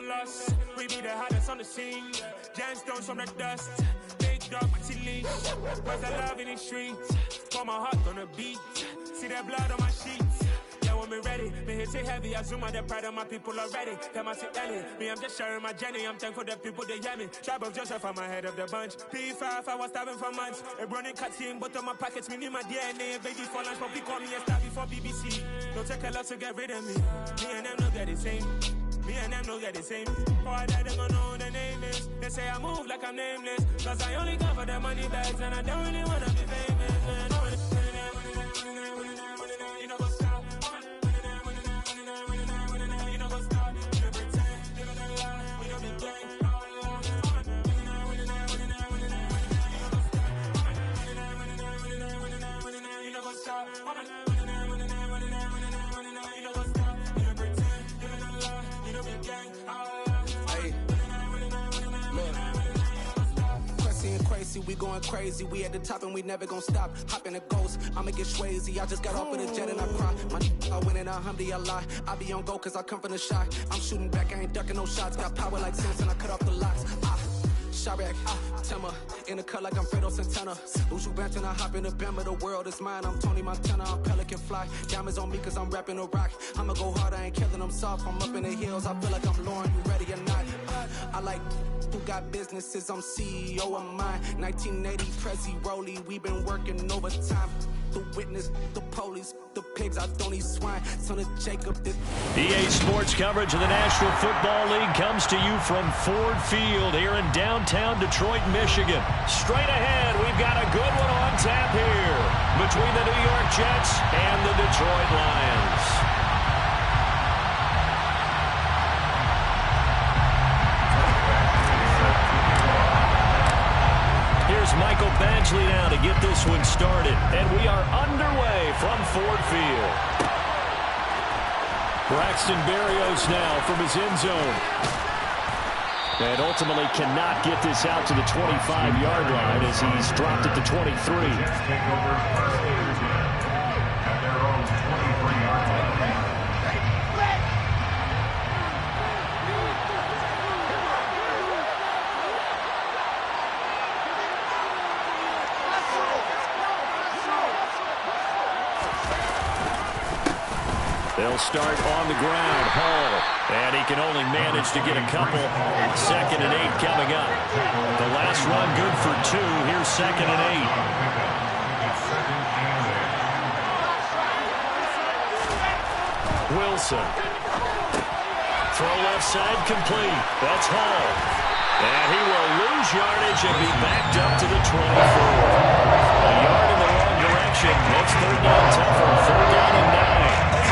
loss. We be the hottest on the scene. Gemstones from the dust. Big dog, leash. Where's the love in the streets? Pour my heart on the beat. See that blood on my sheets. Yeah, when we ready, me hit it heavy. I zoom out the pride of my people already. Them I see Ellie. Me, I'm just sharing my journey. I'm thankful the people they hear me. Tribe of Joseph, I'm ahead of the bunch. P5, I was starving for months. A running cutscene, but on my pockets, me need my DNA. Baby for lunch, but we call me a star before BBC. Don't take a lot to get rid of me. Me and them don't get the same. Me and them don't get the same. Boy, that they gonna know who the name is. They say I move like I'm nameless. Cause I only come for the money bags. And I don't really wanna be famous. You know what's up? You know what's up? You pretend, living a lie. We don't be gang. You know what's up? We going crazy, we at the top and we never gonna stop. Hop in a ghost, I'ma get swayzy. I just got off of the jet and I cry. I win in a Humvee, I lie. I be on go cause I come from the shot. I'm shooting back, I ain't ducking no shots. Got power like Samson, I cut off the locks. Sharek, Timmer, in the cut like I'm Fredo Santana. Lose you bent and I hop in the Bama, the world is mine. I'm Tony Montana, I'm Pelican Fly. Diamonds on me cause I'm rapping a rock. I'ma go hard, I ain't killing them soft. I'm up in the hills, I feel like I'm Lauren, you ready or not? I like who got businesses, I'm CEO of mine. 1980 Prezi Rolly, we been working overtime. The witness, the police, the pigs, I don't eat swine. Son of Jacob, this EA Sports coverage of the National Football League comes to you from Ford Field here in downtown Detroit, Michigan. Straight ahead, we've got a good one on tap here between the New York Jets and the Detroit Lions. Here's Michael Badgley now to get this one started. And we are underway from Ford Field. Braxton Berrios now from his end zone. And ultimately cannot get this out to the 25-yard line as he's dropped at the 23. They'll start on the ground. Hall. And he can only manage to get a couple. 2nd and 8 coming up. The last run good for 2. Here's 2nd and 8. Wilson. Throw left side complete. That's Hall. And he will lose yardage and be backed up to the 24. A yard in the wrong direction. Makes 3rd down tougher. 3rd down and 9.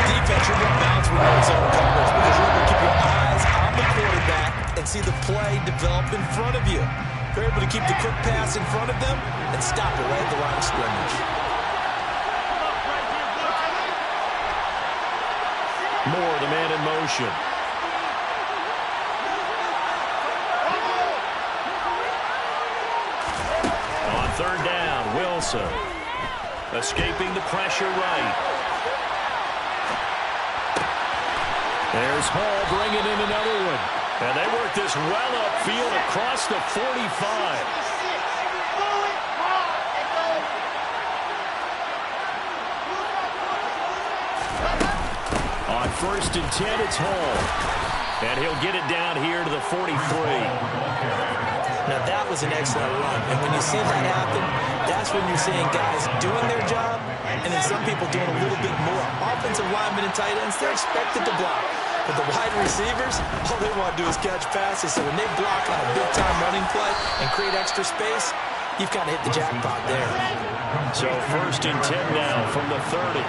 Defense, you're going to bounce with no zone coverage because you're going to keep your eyes on the quarterback and see the play develop in front of you. You're able to keep the quick pass in front of them and stop it right at the line of scrimmage. Moore, the man in motion. On 3rd down, Wilson. Escaping the pressure right. There's Hall bringing in another one. And they work this well upfield across the 45. On 1st and 10, it's Hall. And he'll get it down here to the 43. Now, that was an excellent run. And when you see that happen, that's when you're seeing guys doing their job and then some people doing a little bit more. Offensive linemen and tight ends, they're expected to block. But the wide receivers, all they want to do is catch passes. So when they block on a big-time running play and create extra space, you've kind of hit the jackpot there. So 1st and 10 now from the 30.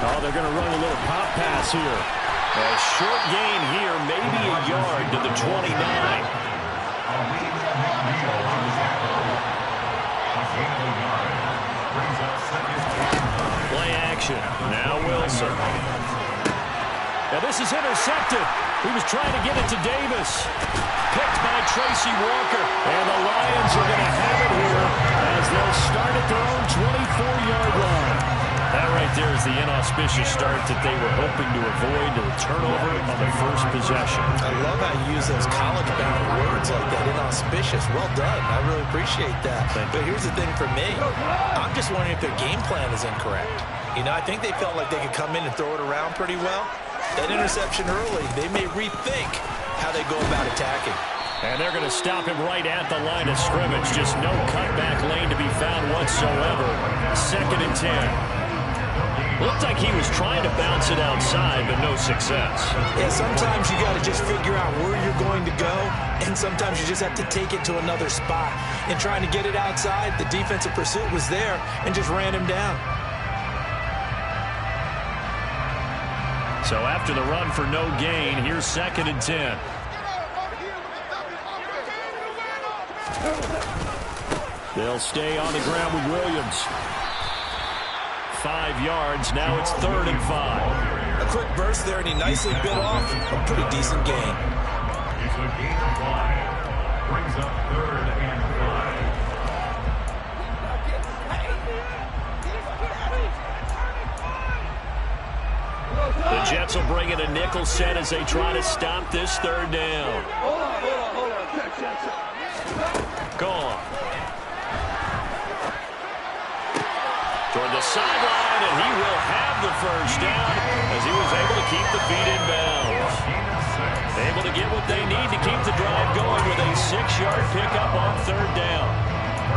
Oh, they're going to run a little pop pass here. A short gain here, maybe a yard to the 29. Play action. Now Wilson. Now this is intercepted. He was trying to get it to Davis. Picked by Tracy Walker. And the Lions are going to have it here as they'll start at their own 24-yard line. That right there is the inauspicious start that they were hoping to avoid, to the turnover on the first possession. I love how you use those college-bound words like that, inauspicious. Well done. I really appreciate that. But here's the thing for me. I'm just wondering if their game plan is incorrect. You know, I think they felt like they could come in and throw it around pretty well. That interception early, they may rethink how they go about attacking. And they're going to stop him right at the line of scrimmage. Just no cutback lane to be found whatsoever. 2nd and 10. Looked like he was trying to bounce it outside, but no success. Yeah, sometimes you got to just figure out where you're going to go, and sometimes you just have to take it to another spot. And trying to get it outside, the defensive pursuit was there and just ran him down. So after the run for no gain, here's 2nd and 10. They'll stay on the ground with Williams. 5 yards. Now it's 3rd and 5. A quick burst there, and he nicely bit off a pretty decent gain. It's a gain of 5. Brings up 3rd and 5. The Jets will bring in a nickel set as they try to stop this 3rd down. Hold on. Gone. Toward the sideline, and he will have the 1st down as he was able to keep the feet in bounds. Able to get what they need to keep the drive going with a 6-yard pickup on 3rd down.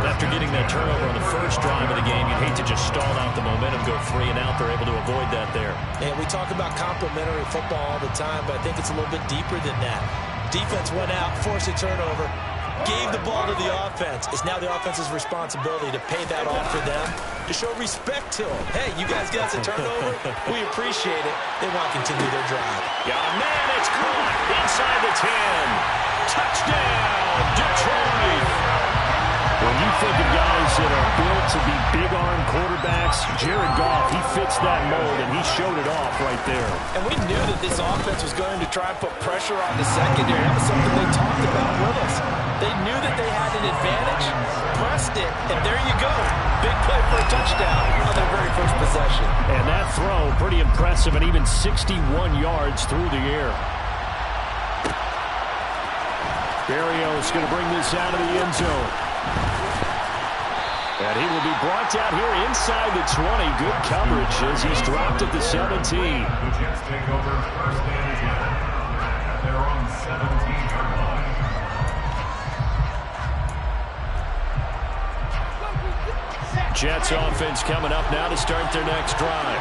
After getting that turnover on the first drive of the game, you'd hate to just stall out the momentum, go 3 and out. They're able to avoid that there. And we talk about complementary football all the time, but I think it's a little bit deeper than that. Defense went out, forced a turnover, gave the ball to the offense. It's now the offense's responsibility to pay that off for them, to show respect to them. Hey, you guys got us a turnover. We appreciate it. They want to continue their drive. Got a man, it's caught inside the 10. Touchdown, Detroit. When you think of guys that are built to be big-arm quarterbacks, Jared Goff, he fits that mold, and he showed it off right there. And we knew that this offense was going to try and put pressure on the secondary. That was something they talked about with us. They knew that they had an advantage, pressed it, and there you go. Big play for a touchdown on their very first possession. And that throw, pretty impressive, and even 61 yards through the air. Berrios going to bring this out of the end zone. And he will be brought down here inside the 20. Good coverage as he's dropped at the 17. The Jets take over 1st and 10 at their own 17-yard line. Jets offense coming up now to start their next drive.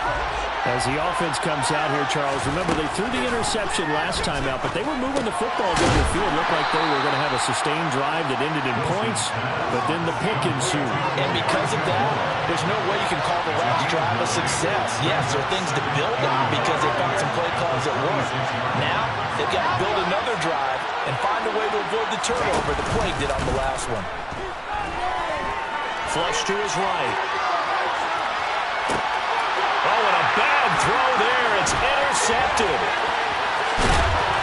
As the offense comes out here, Charles, remember they threw the interception last time out, but they were moving the football down the field. Looked like they were going to have a sustained drive that ended in points, but then the pick ensued. And because of that, there's no way you can call the last drive a success. Yes, there are things to build on because they found some play calls that work. Now, they've got to build another drive and find a way to avoid the turnover the play did on the last one. Flush to his right. Oh, and a bad throw there. It's intercepted.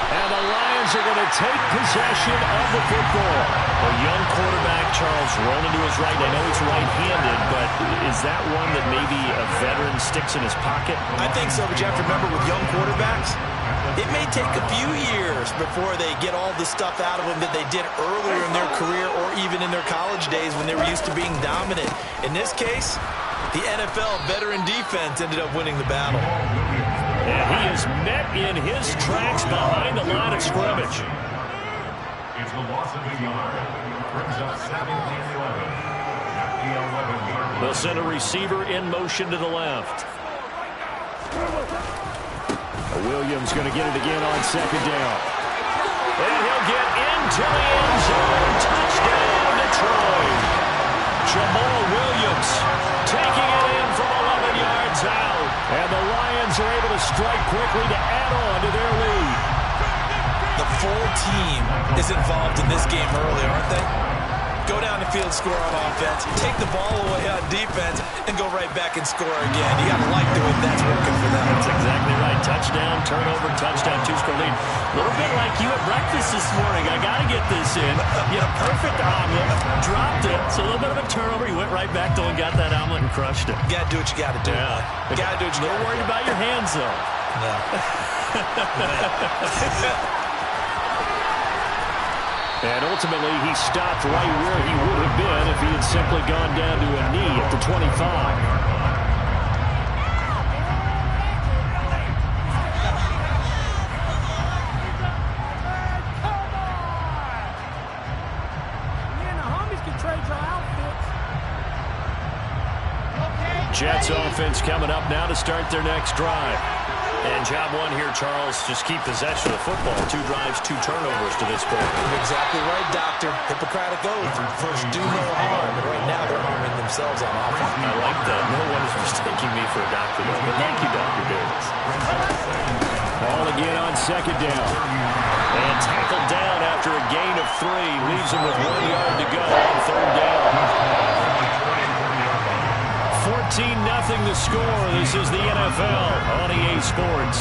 And the Lions are going to take possession of the football. A young quarterback, Charles, rolling to his right. I know he's right-handed, but is that one that maybe a veteran sticks in his pocket? I think so, but you have to remember with young quarterbacks, it may take a few years before they get all the stuff out of them that they did earlier in their career or even in their college days when they were used to being dominant. In this case, the NFL veteran defense ended up winning the battle. And he is met in his tracks behind the line of scrimmage. It's the loss of a yard. Brings up 7th and 11 at the 11-yard line. They'll send a receiver in motion to the left. Williams going to get it again on 2nd down. And he'll get into the end zone. Touchdown, Detroit. Jamal Williams taking it in from 11 yards out. And the Lions are able to strike quickly to add on to their lead. The full team is involved in this game early, aren't they? Go down the field, score on offense, take the ball away on defense, and go right right back and score again. You got to like the way that's working for them. That's exactly right. Touchdown, turnover, touchdown, two-score lead. A little bit like you at breakfast this morning. I got to get this in. You had a perfect omelet, dropped it. So a little bit of a turnover. You went right back to and got that omelet and crushed it. You got to do what you got to do. Yeah. You got to do what you got to do. Don't worry about your hands, though. No. And ultimately, he stopped right where he would have been if he had simply gone down to a knee at the 25. Jets offense coming up now to start their next drive. And job one here, Charles, just keep possession of the football. 2 drives, 2 turnovers to this point. You're exactly right, Doctor. Hippocratic oath. First, do no harm. And right now, they're harming themselves on offense. I like that. No one is mistaking me for a doctor, though. But thank you, Dr. Davis. Ball again on second down. And tackled down after a gain of 3. Leaves him with 1 yard to go on third down. 14-0 the score. This is the NFL on EA Sports.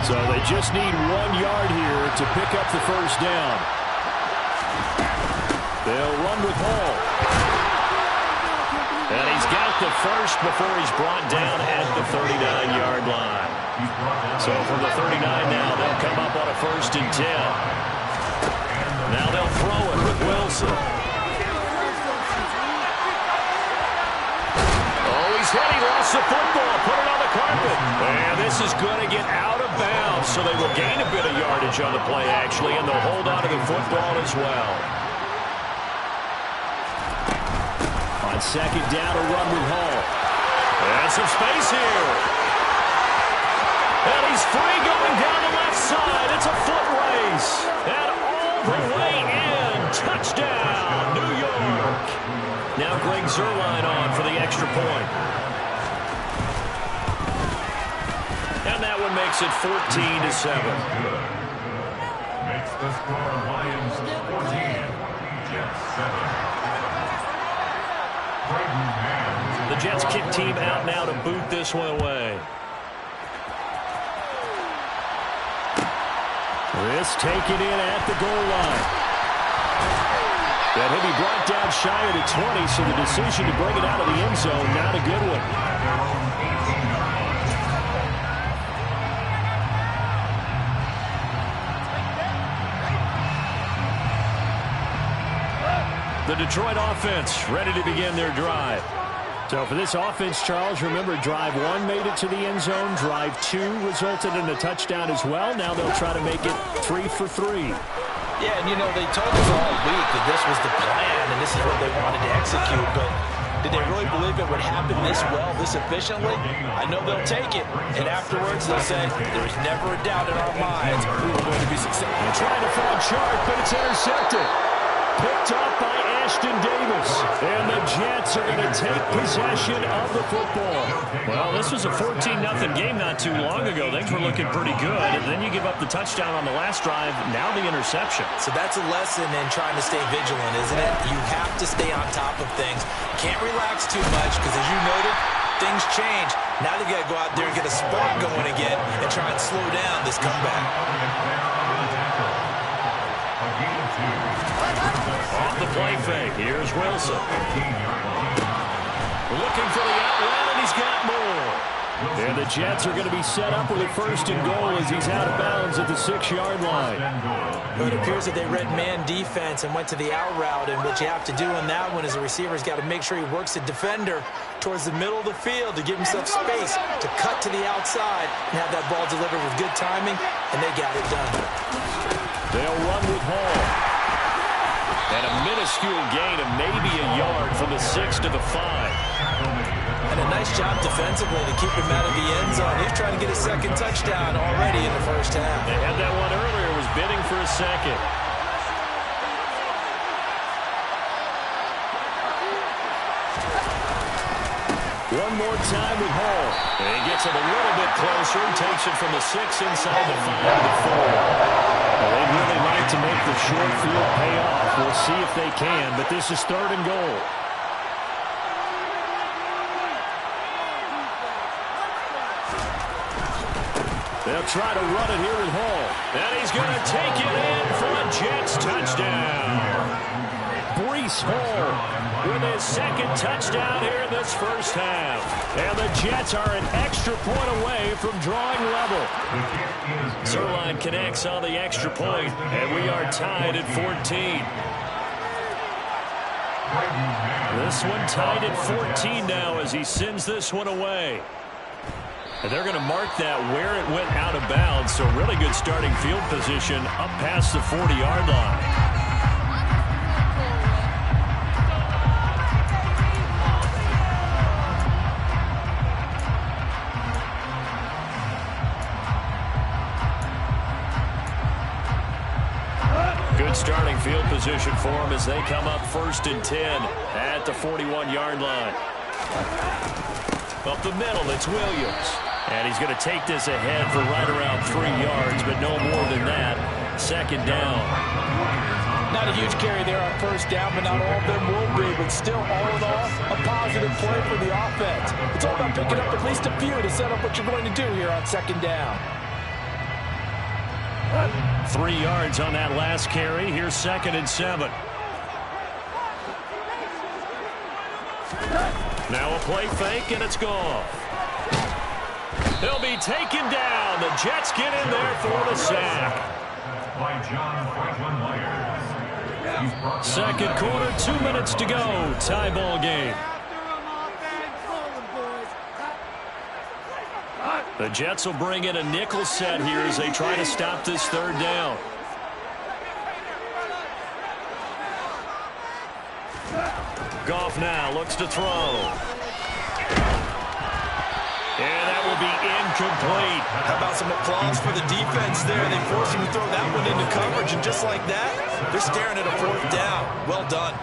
So they just need 1 yard here to pick up the first down. They'll run with Hall. And he's got the first before he's brought down at the 39-yard line. So from the 39 now, they'll come up on a 1st and 10. Now they'll throw it with Wilson. Oh, he's hit. He lost the football. Put it on the carpet. And this is going to get out of bounds. So they will gain a bit of yardage on the play, actually, and they'll hold on to the football as well. On second down, a run with Hall. And some space here. And he's free going down the left side. It's a foot race. And all the way in. Touchdown, New York. Now Greg Zuerlein on for the extra point. And that one makes it 14-7. Makes the score Lions 14, Jets 7. The Jets kick team out now to boot this one away. This taken in at the goal line. That he'll be brought down shy of the 20, so the decision to bring it out of the end zone, not a good one. The Detroit offense ready to begin their drive. So for this offense, Charles, remember drive 1 made it to the end zone. Drive 2 resulted in a touchdown as well. Now they'll try to make it 3 for 3. Yeah, and you know, they told us all week that this was the plan and this is what they wanted to execute, but did they really believe it would happen this well, this efficiently? I know they'll take it, and afterwards they'll say, there's never a doubt in our minds we were going to be successful. They're trying to fall short, but it's intercepted. Picked up by Ashton Davis. And the Jets are going to take possession of the football. Well, this was a 14-0 game not too long ago. Things were looking pretty good. And then you give up the touchdown on the last drive. Now the interception. So that's a lesson in trying to stay vigilant, isn't it? You have to stay on top of things. Can't relax too much because, as you noted, things change. Now they got to go out there and get a spark going again and try and slow down this comeback. Off the play fake. Here's Wilson. Looking for the outlet, and he's got more. And the Jets are going to be set up with a 1st and goal as he's out of bounds at the 6-yard line. It appears that they read man defense and went to the out route, and what you have to do on that one is the receiver's got to make sure he works the defender towards the middle of the field to give himself space to cut to the outside and have that ball delivered with good timing, and they got it done. They'll run with Hall. And a minuscule gain of maybe a yard from the 6 to the 5. And a nice job defensively to keep him out of the end zone. He's trying to get a 2nd touchdown already in the first half. They had that one earlier, was bidding for a 2nd. One more time with Hall. He gets it a little bit closer, takes it from the 6 inside the 5 to the 4. Well, they'd really like to make the short field pay off. We'll see if they can, but this is 3rd and goal. They'll try to run it here with Hall. And he's going to take it in for a Jets touchdown. Breece Hall with his 2nd touchdown here in this first half. And the Jets are an extra point away from drawing level. Zerline connects on the extra point, and we are tied at 14. This one tied at 14 now as he sends this one away. And they're going to mark that where it went out of bounds, so really good starting field position up past the 40-yard line. Good starting field position for them as they come up 1st and 10 at the 41-yard line. Up the middle, it's Williams. And he's going to take this ahead for right around 3 yards, but no more than that. 2nd down. Not a huge carry there on 1st down, but not all of them will be. But still, all in all, a positive play for the offense. It's all about picking up at least a few to set up what you're going to do here on 2nd down. 3 yards on that last carry. Here's 2nd and 7. Now a play fake, and it's gone. He'll be taken down. The Jets get in there for the sack. By John Franklin Myers. 2nd quarter, 2 minutes to go. Tie ball game. The Jets will bring in a nickel set here as they try to stop this 3rd down. Goff now looks to throw. And that will be incomplete. How about some applause for the defense there? They forced him to throw that one into coverage, and just like that, they're staring at a 4th down. Well done.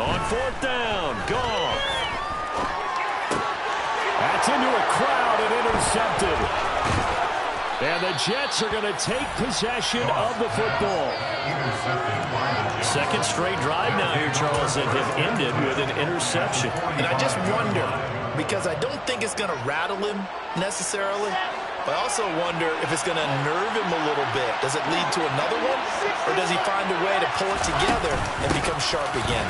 On 4th down, Goff. That's into a crowd and intercepted. And the Jets are going to take possession of the football. 2nd straight drive now here, Charles, that have ended with an interception. And I just wonder, because I don't think it's going to rattle him necessarily, but I also wonder if it's going to nerve him a little bit. Does it lead to another one, or does he find a way to pull it together and become sharp again?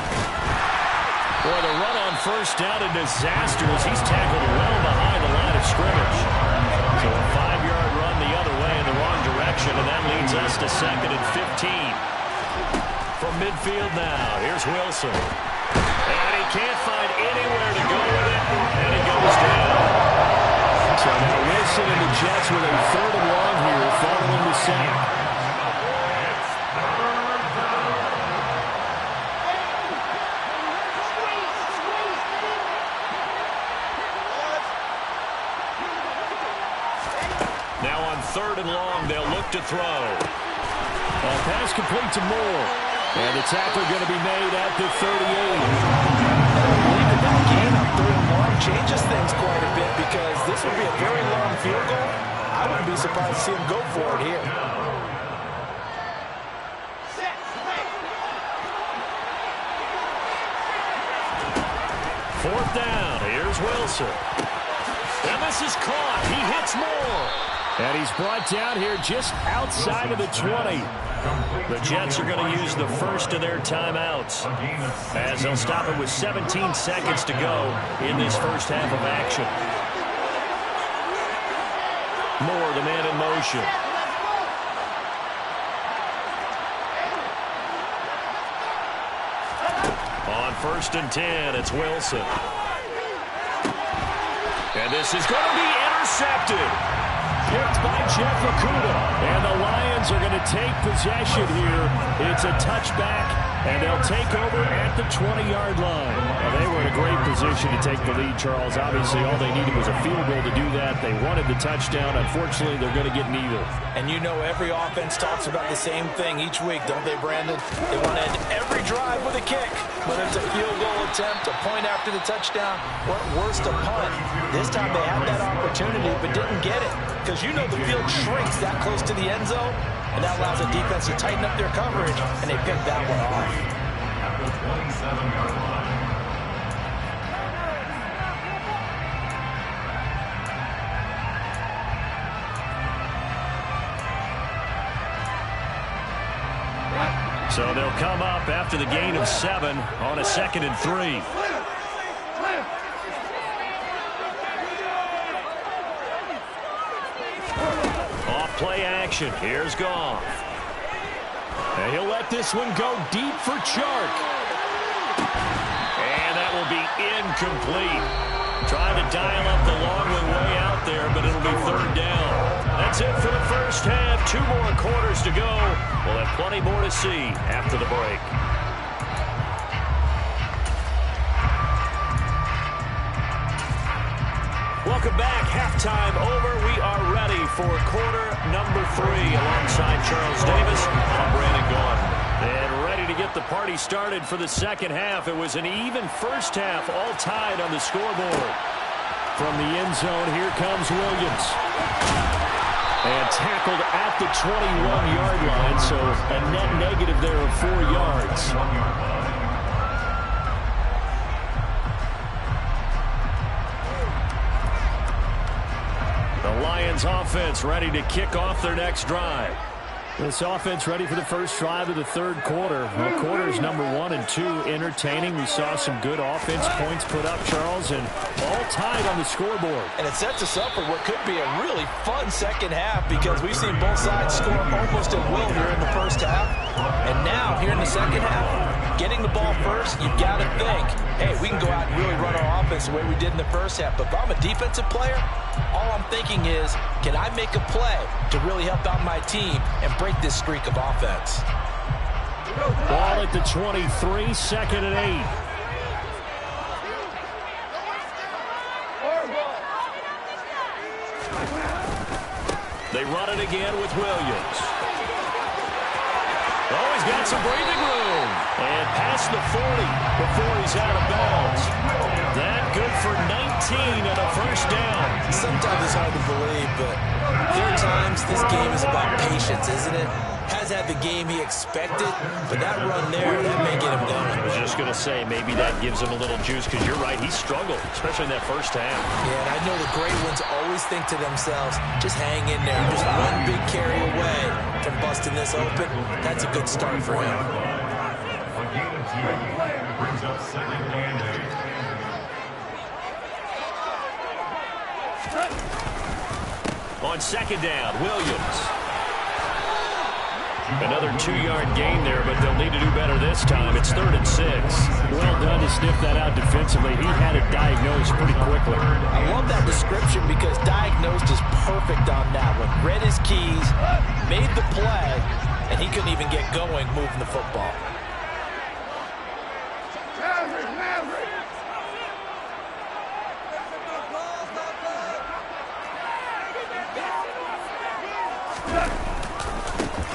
Boy, the run on 1st down, a disaster as he's tackled well behind the line of scrimmage. So a 5-yard run the other way in the wrong direction, and that leads us to 2nd and 15. From midfield now, here's Wilson. And he can't find anywhere to go with it, and he goes down. So now Wilson and the Jets with a 3rd and long here following the sack. Now on 3rd and long, they'll look to throw. Pass complete to Moore. And the tackle going to be made at the 38. That gain on 3rd and long changes things quite a bit because this would be a very long field goal. I wouldn't be surprised to see him go for it here. Fourth down. Here's Wilson. And this is caught. He hits Moore. And he's brought down here just outside of the 20. The Jets are going to use the first of their timeouts as they'll stop it with 17 seconds to go in this first half of action. Moore, the man in motion. On 1st and 10, it's Wilson. And this is going to be intercepted. Picked by Jeff Okudah. And the Lions are going to take possession here. It's a touchback, and they'll take over at the 20-yard line. Well, they were in a great position to take the lead, Charles. Obviously, all they needed was a field goal to do that. They wanted the touchdown. Unfortunately, they're going to get neither. And you know every offense talks about the same thing each week, don't they, Brandon? They want to end every drive with a kick, whether it's a field goal attempt, a point after the touchdown, or at worst a punt. This time they had that opportunity but didn't get it, because you know the field shrinks that close to the end zone, and that allows the defense to tighten up their coverage, and they picked that one off. At the 27-yard line. So they'll come up after the gain of 7 on a 2nd and 3. Off play action. Here's Goff. And he'll let this one go deep for Chark. And that will be incomplete. Trying to dial up the long way out there, but it'll be 3rd down. That's it for the first half. 2 more quarters to go. We'll have plenty more to see after the break. Welcome back. Halftime over. We are ready for quarter number 3 alongside Charles Davis. I'm Brandon Gaudin. And ready to get the party started for the second half. It was an even first half, all tied on the scoreboard. From the end zone, here comes Williams. And tackled at the 21-yard line, so a net negative there of 4 yards. The Lions offense ready to kick off their next drive. This offense ready for the first drive of the 3rd quarter. Well, quarters number 1 and 2 entertaining. We saw some good offense points put up, Charles, and all tied on the scoreboard. And it sets us up for what could be a really fun second half, because we've seen both sides score almost at will here in the first half. And now, here in the second half, getting the ball first, you've got to think, hey, we can go out and really run our offense the way we did in the first half. But if I'm a defensive player, all I'm thinking is, can I make a play to really help out my team and break this streak of offense? Ball at the 23, 2nd and 8. They run it again with Williams. Oh, he's got some breathing room. And past the 40 before he's out of bounds. That good for 19 and a first down. Sometimes it's hard to believe, but there are times this game is about patience, isn't it? Has had the game he expected, but that run there, that may get him going. I was just going to say, maybe that gives him a little juice, because you're right, he struggled, especially in that first half. Yeah, and I know the great ones always think to themselves, just hang in there, just one big carry away from busting this open. That's a good start for him. A gain of 2 brings up 2nd and 8. On 2nd down, Williams. Another 2-yard gain there, but they'll need to do better this time. It's 3rd and 6. Well done to sniff that out defensively. He had it diagnosed pretty quickly. I love that description, because diagnosed is perfect on that one. Read his keys, made the play, and he couldn't even get going moving the football.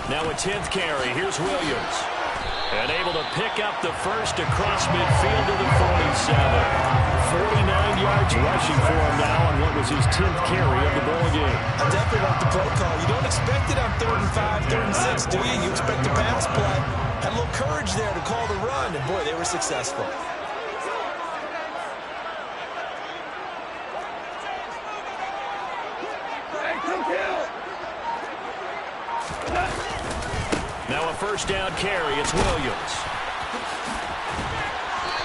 Now a 10th carry. Here's Williams. And able to pick up the first across midfield to the 47. 49 yards rushing for him now on what was his 10th carry of the ball game. I definitely like the play call. You don't expect it on 3rd and 5, 3rd and 6, do you? You expect a pass play. Had a little courage there to call the run, and boy, they were successful. Now a first down carry. It's Williams.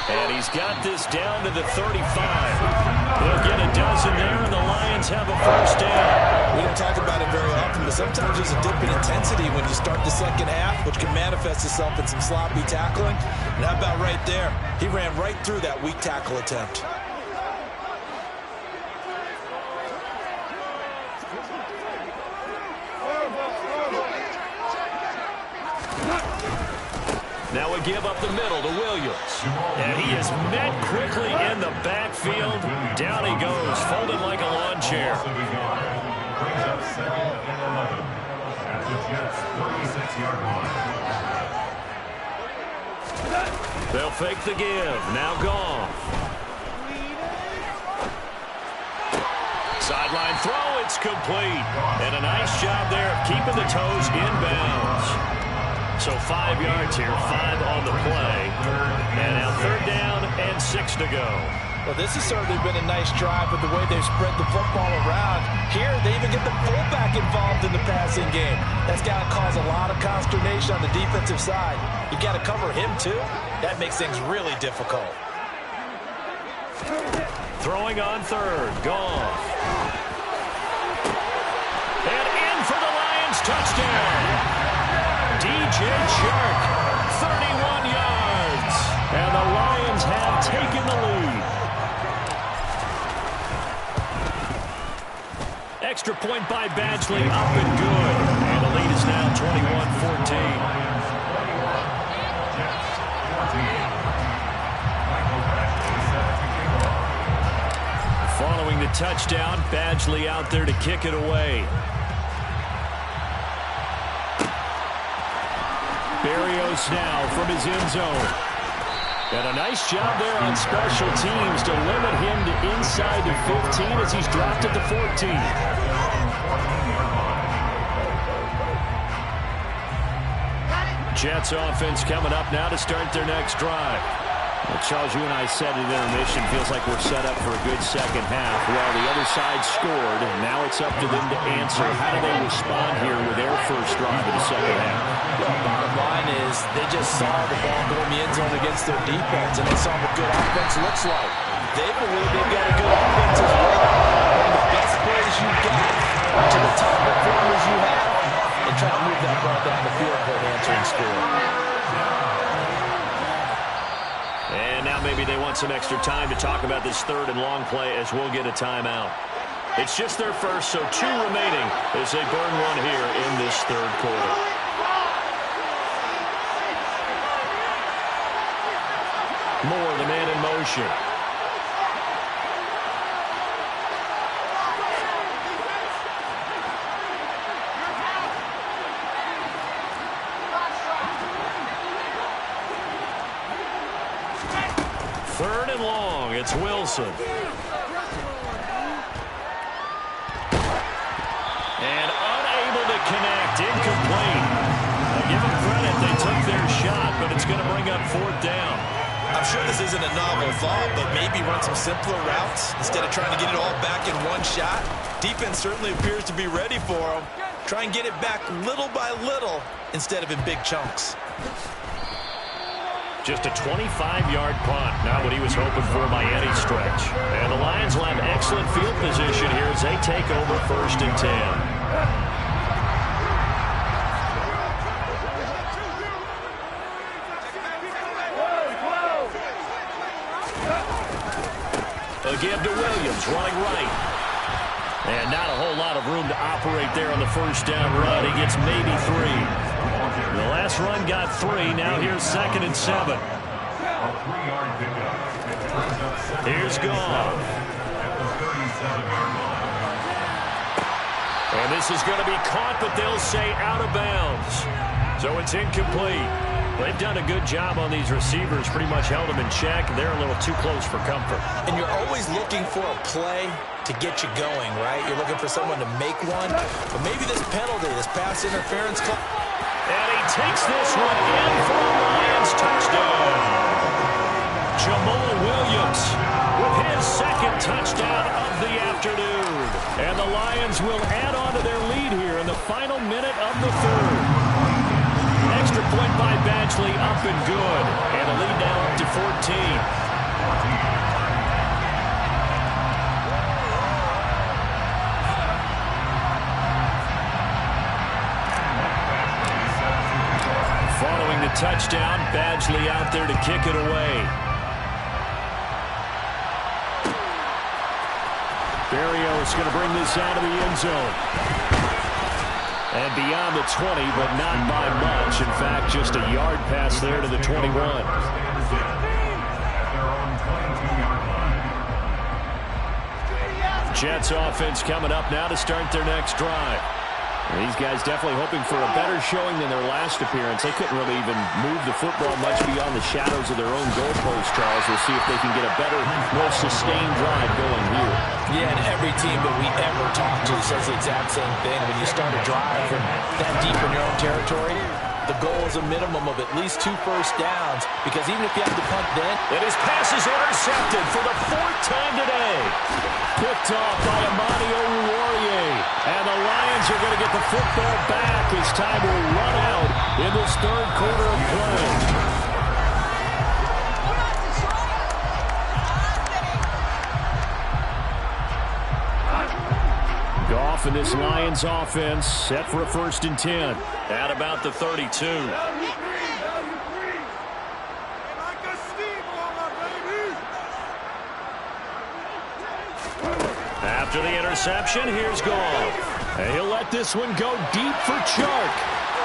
And he's got this down to the 35. They'll get a dozen there, and the Lions have a first down. We don't talk about it very often, but sometimes there's a dip in intensity when you start the second half, which can manifest itself in some sloppy tackling. And how about right there? He ran right through that weak tackle attempt. Now a give up the middle to Williams. And he is met quickly in the backfield. Down he goes, folded like a lawn chair. Brings up 2nd and 11 at the Jets' 36-yard line. They'll fake the give. Now gone. Sideline throw. It's complete. And a nice job there of keeping the toes in bounds. So 5 yards here, 5 on the play. And now 3rd down and 6 to go. Well, this has certainly been a nice drive with the way they've spread the football around. Here, they even get the fullback involved in the passing game. That's got to cause a lot of consternation on the defensive side. You've got to cover him, too. That makes things really difficult. Throwing on 3rd. Goff. And in for the Lions touchdown. DJ Chark, 31 yards. And the Lions have taken the lead. Extra point by Badgley, up and good. And the lead is now 21-14. Following the touchdown, Badgley out there to kick it away. Berrios now from his end zone. And a nice job there on special teams to limit him to inside the 15 as he's dropped at the 14. Jets offense coming up now to start their next drive. Well, Charles, you and I said at intermission, feels like we're set up for a good second half. Well, the other side scored, and now it's up to them to answer. How do they respond here with their first drive of the second half? Well, bottom line is they just saw the ball go in the end zone against their defense, and they saw what good offense looks like. They believe they've got a good offense as well. One of the best players you've got to the top performers you have, and try to move that ball down the field for an answering score. And now maybe they want some extra time to talk about this 3rd and long play as we'll get a timeout. It's just their first, so 2 remaining as they burn one here in this 3rd quarter. Moore, the man in motion. Third and long, it's Wilson. And unable to connect, incomplete. I'll give them credit, they took their shot, but it's going to bring up 4th down. I'm sure this isn't a novel thought, but maybe run some simpler routes instead of trying to get it all back in one shot. Defense certainly appears to be ready for them. Try and get it back little by little instead of in big chunks. Just a 25-yard punt, not what he was hoping for by any stretch. And the Lions will have excellent field position here as they take over 1st and 10. A give to Williams, running right. And not a whole lot of room to operate there on the 1st down run. He gets maybe 3. The last run got 3. Now here's 2nd and 7. Here's Goff. And this is going to be caught, but they'll say out of bounds. So it's incomplete. They've done a good job on these receivers, pretty much held them in check. They're a little too close for comfort. And you're always looking for a play to get you going, right? You're looking for someone to make one. But maybe this penalty, this pass interference call. And he takes this one in for a Lions touchdown. Jamal Williams with his 2nd touchdown of the afternoon. And the Lions will add on to their lead here in the final minute of the 3rd. Extra point by Badgley, up and good. And a lead now up to 14. Following the touchdown, Badgley out there to kick it away. Berrios is going to bring this out of the end zone. And beyond the 20, but not by much. In fact, just a yard pass there to the 21. Jets offense coming up now to start their next drive. These guys definitely hoping for a better showing than their last appearance. They couldn't really even move the football much beyond the shadows of their own goalpost, Charles. We'll see if they can get a better, more sustained drive going here. Yeah, and every team that we ever talk to says the exact same thing. When you start a drive from that deep in your own territory, the goal is a minimum of at least 2 first downs, because even if you have to punt then, and his pass is intercepted for the 4th time today. Picked off by Batmiterawdawg. And the Lions are going to get the football back as time will run out in this 3rd quarter of play. Goff and this Lions offense set for a 1st and 10 at about the 32. After the interception, here's Goff. And he'll let this one go deep for Chark.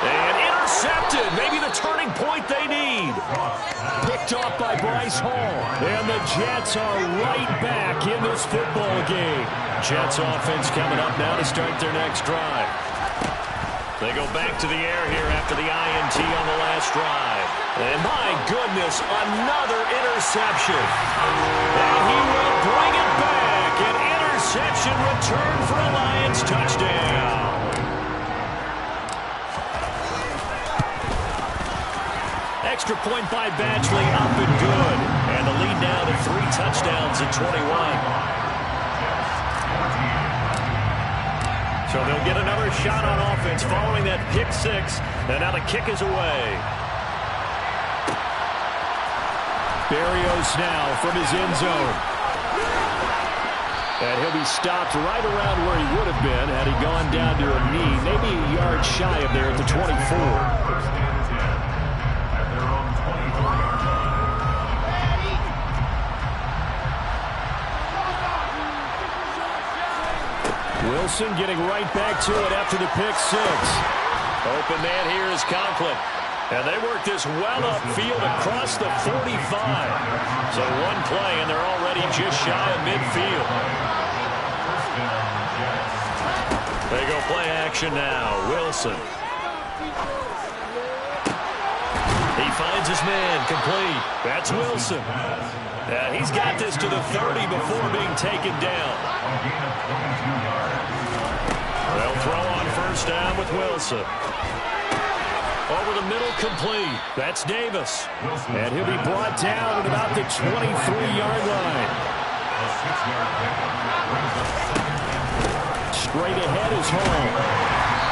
And intercepted. Maybe the turning point they need. Picked off by Bryce Hall. And the Jets are right back in this football game. Jets offense coming up now to start their next drive. They go back to the air here after the INT on the last drive. And my goodness, another interception. And he will bring it back. An interception return for a Lions touchdown. Extra point by Badgley, up and good. And the lead now to 3 touchdowns at 21. So they'll get another shot on offense following that pick 6. And now the kick is away. Berrios now from his end zone. And he'll be stopped right around where he would have been had he gone down to a knee, maybe a yard shy of there at the 24. Wilson getting right back to it after the pick 6. Open man here is Conklin. And they work this well upfield across the 45. So one play, and they're already just shy of midfield. They go play action now. Wilson. He finds his man, complete. That's Wilson. He's got this to the 30 before being taken down. They'll throw on 1st down with Wilson. Over the middle, complete. That's Davis. And he'll be brought down at about the 23-yard line. Straight ahead is Hall.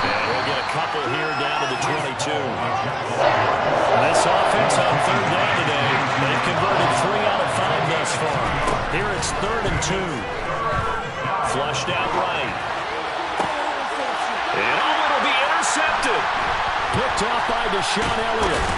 And he'll get a couple here down to the 22. This offense on 3rd down today, they've converted 3 out of 5 thus far. Here it's 3rd and 2. Flushed out right. And it'll be intercepted. Picked off by Deshaun Elliott.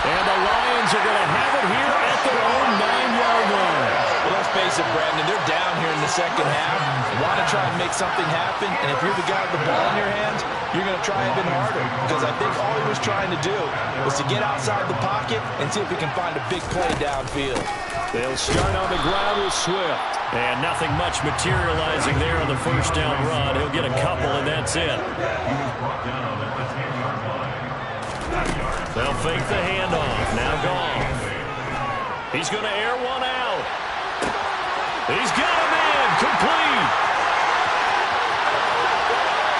And the Lions are going to have it here at their own 9-yard line. Well, let's face it, Brandon, they're down here in the 2nd half. Want to try and make something happen, and if you're the guy with the ball in your hands, you're going to try even harder, because I think all he was trying to do was to get outside the pocket and see if he can find a big play downfield. They'll start on the ground with Swift. And nothing much materializing there on the 1st down run. He'll get a couple, and that's it. They'll fake the handoff. Now Goff. He's going to air one out. He's got a man. Complete.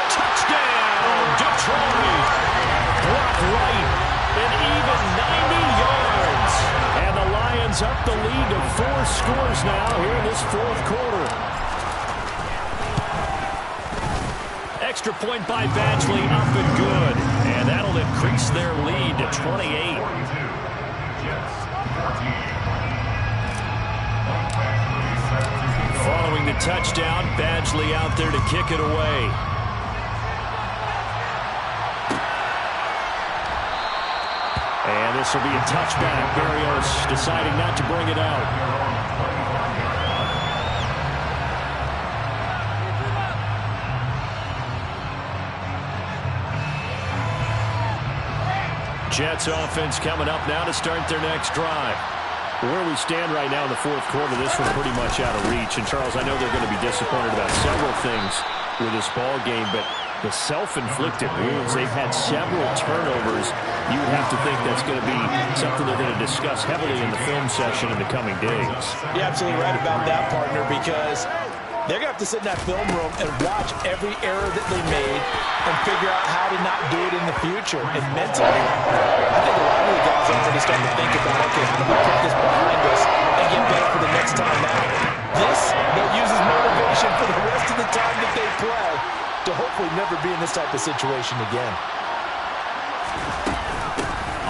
Touchdown, Detroit. Blocked right. An even 90 yards. And the Lions up the lead to 4 scores now here in this 4th quarter. Extra point by Badgley, up and good. And that'll increase their lead to 28. Following the touchdown, Badgley out there to kick it away. And this will be a touchback. Berrios deciding not to bring it out. Jets offense coming up now to start their next drive. Where we stand right now in the fourth quarter, this one's pretty much out of reach. And, Charles, I know they're going to be disappointed about several things with this ball game, but the self-inflicted wounds, they've had several turnovers. You would have to think that's going to be something they're going to discuss heavily in the film session in the coming days. You're absolutely right about that, partner, because they're going to have to sit in that film room and watch every error that they made and figure out how to not do it in the future. And mentally, I think a lot of the guys are already starting to think about, okay, how do we put this behind us and get better for the next time out? This, they'll use as motivation for the rest of the time that they play to hopefully never be in this type of situation again.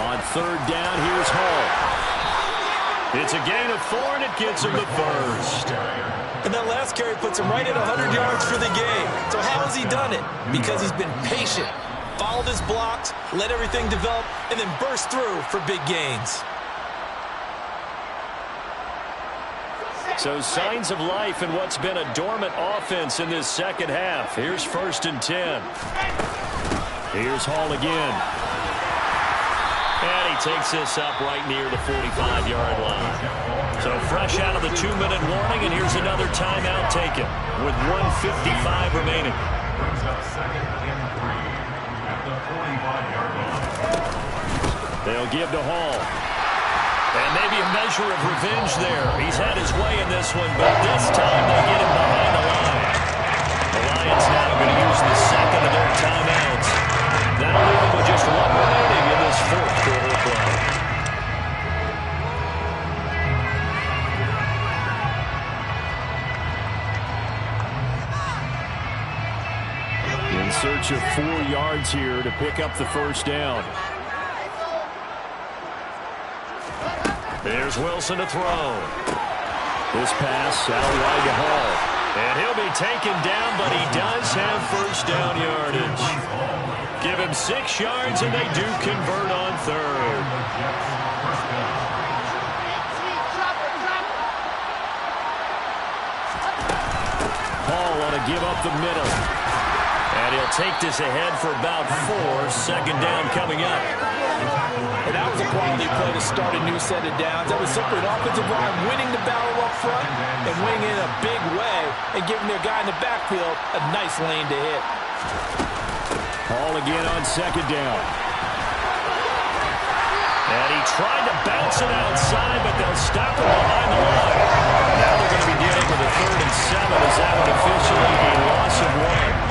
On third down, here's Hall. It's a gain of 4, and it gets him the first. And that last carry puts him right at 100 yards for the game. So how has he done it? Because he's been patient, followed his blocks, let everything develop, and then burst through for big gains. So signs of life in what's been a dormant offense in this second half. Here's 1st and 10. Here's Hall again. And he takes this up right near the 45-yard line. So fresh out of the 2-minute warning, and here's another timeout taken with 1:55 remaining. Brings up 2nd and 3 at the 45-yard line. They'll give to Hall. And maybe a measure of revenge there. He's had his way in this one, but this time they get him behind the line. The Lions now going to use the second of their timeouts. That'll leave them with just 1 remaining in this fourth quarter of play. In search of 4 yards here to pick up the first down. There's Wilson to throw. This pass out wide to Hall. And he'll be taken down, but he does have first down yardage. Give him 6 yards, and they do convert on third. Hall on to give up the middle. And he'll take this ahead for about 4. Second down coming up. And that was a quality play to start a new set of downs. That was simply an offensive line winning the battle up front and winning in a big way and giving their guy in the backfield a nice lane to hit. Hall again on second down. And he tried to bounce it outside, but they'll stop him behind the line. Now they're going to be dealing with a 3rd and 7 as that would officially be a loss of 1.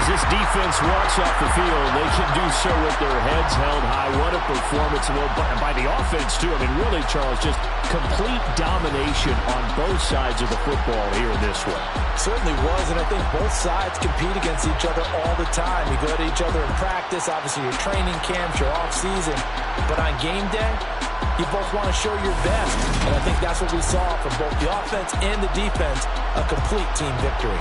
This defense walks off the field. They can do so with their heads held high. What a performance by the offense, too. I mean, really, Charles, just complete domination on both sides of the football here in this one. Certainly was, and I think both sides compete against each other all the time. You go to each other in practice, obviously your training camps, your off-season. But on game day, you both want to show your best. And I think that's what we saw from both the offense and the defense, a complete team victory.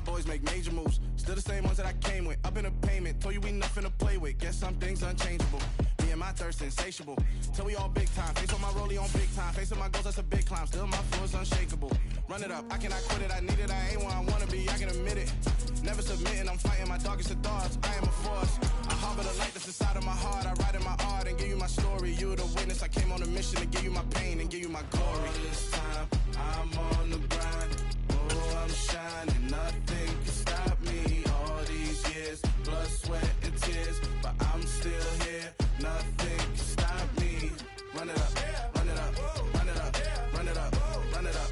boys make major moves. Still the same ones that I came with. Up in a payment, told you we nothing to play with. Guess some things unchangeable. Me and my thirst insatiable. Till we all big time. Face on my rollie on big time. Facing my goals, that's a big climb. Still my flow is unshakable. Run it up, I cannot quit it. I need it, I ain't where I wanna be. I can admit it. Never submitting, I'm fighting my darkest of thoughts. I am a force. I harbor the light that's inside of my heart. I write in my art and give you my story. You the witness. I came on a mission to give you my pain and give you my glory. All this time, I'm on the grind. Oh, I'm shining. Nothing can stop me. All these years, blood, sweat, and tears. But I'm still here. Nothing can stop me. Run it up, run it up, run it up, run it up, run it up.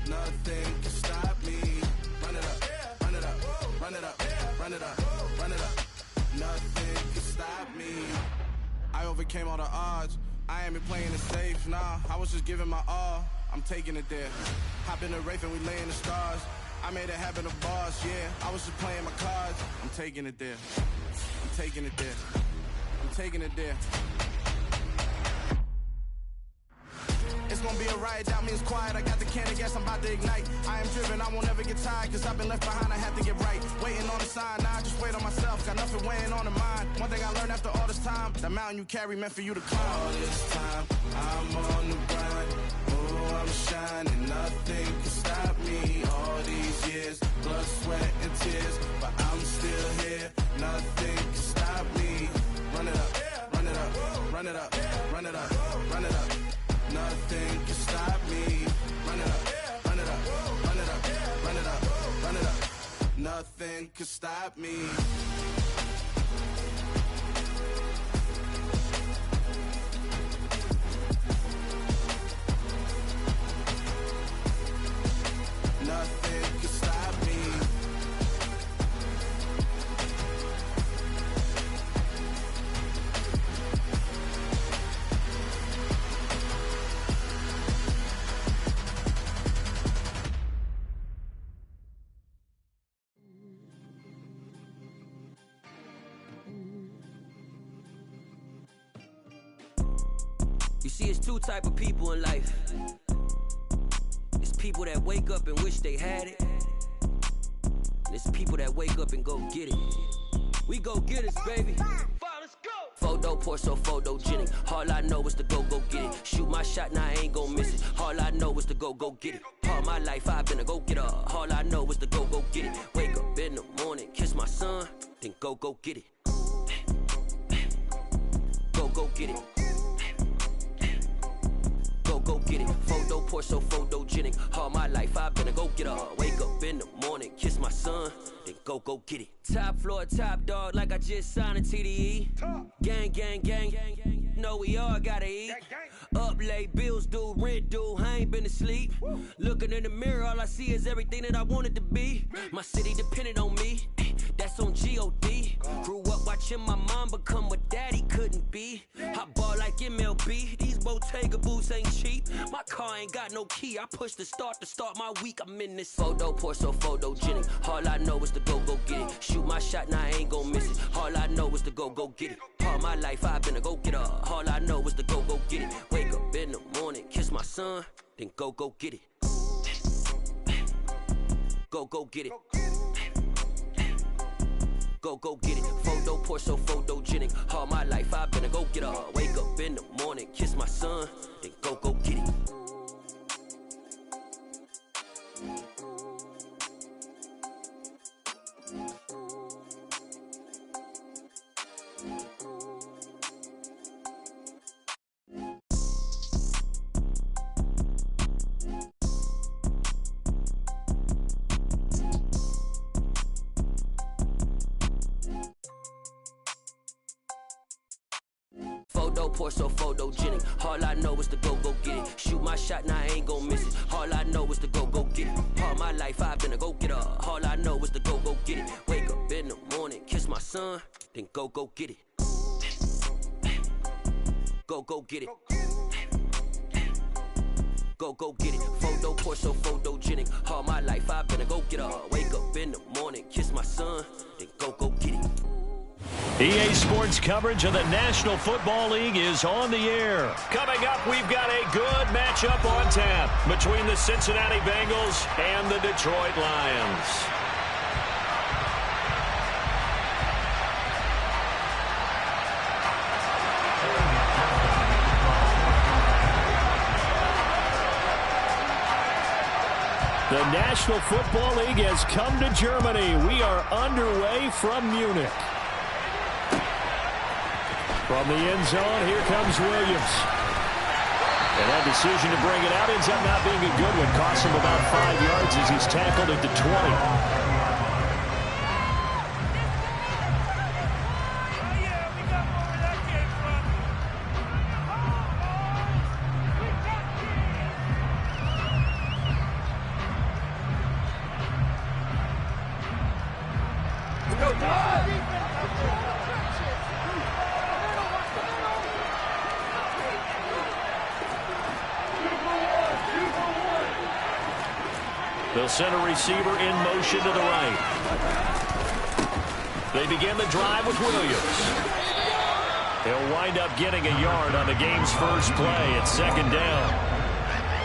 Nothing can stop me. Run it up, run it up, run it up, run it up, run it up. Nothing can stop me. I overcame all the odds. I ain't been playing it safe, nah. I was just giving my all. I'm taking it there. Hop in the Wraith and we lay in the stars. I made it happen to boss, yeah. I was just playing my cards. I'm taking it there. I'm taking it there. I'm taking it there. It's gonna be a riot, doubt me it's quiet. I got the can of gas, I'm about to ignite. I am driven, I won't ever get tired, cause I've been left behind, I have to get right. Waiting on the sign, now I just wait on myself. Got nothing weighing on the mind. One thing I learned after all this time, the mountain you carry meant for you to climb. All this time, I'm on the grind. Oh, I'm shining, nothing can stop me. All these years, blood, sweat, and tears. But I'm still here, nothing can stop me. Run it up, run it up, run it up, run it up, run it up. Nothing can stop me. Run it up, run it up, run it up, run it up, run it up. Nothing can stop me. Nothing can stop me. You see, it's two type of people in life. It's people that wake up and wish they had it. And it's people that wake up and go get it. We go get it, baby. Let's go. Photo pour so photogenic. All I know is to go get it. Shoot my shot, now I ain't gon' miss it. All I know is to go get it. All my life I've been a go-getter. All I know is to go get it. Wake up in the morning, kiss my son, then go get it. Go get it. Go get it. Photo pour so photogenic. All my life I've been a go-getter. Wake up in the morning, kiss my son, then go get it. Top floor, top dog, like I just signed a TDE. Gang, gang, gang, gang. Know we all gotta eat. Up late, bills due, rent due, I ain't been asleep. Looking in the mirror, all I see is everything that I wanted to be. My city depended on me, that's on G.O.D. Grew up watching my mom become what daddy couldn't be. I ball like MLB, these Bottega boots ain't cheap. My car ain't got no key, I push the start to start my week. I'm in this photo pour so photogenic. All I know is to go get it. Shoot my shot, now I ain't gon' miss it. All I know is to go get it. All my life I've been a go-getter. All I know is to go get it. Wake up in the morning, kiss my son, then go get it. Go get it. Go get it. Photo pour so photogenic. All my life I've been a go-getter. Wake up in the morning, kiss my son, then go get it. Photo pour so photogenic. All I know is to go get it. Shoot my shot, now I ain't gon' miss it. All I know is to go get it. All my life I've been a go-getter. All I know is to go get it. Wake up in the morning, kiss my son, then go get it. Go get it. Go get it. Photo pour so photogenic. All my life I've been a go-getter. Wake up in the morning, kiss my son, then go get it. EA Sports coverage of the National Football League is on the air. Coming up, we've got a good matchup on tap between the Cincinnati Bengals and the Detroit Lions. The National Football League has come to Germany. We are underway from Munich. From the end zone, here comes Williams. And that decision to bring it out ends up not being a good one. Costs him about 5 yards as he's tackled at the 20. They'll send a receiver in motion to the right. They begin the drive with Williams. He'll wind up getting a yard on the game's first play. It's second down.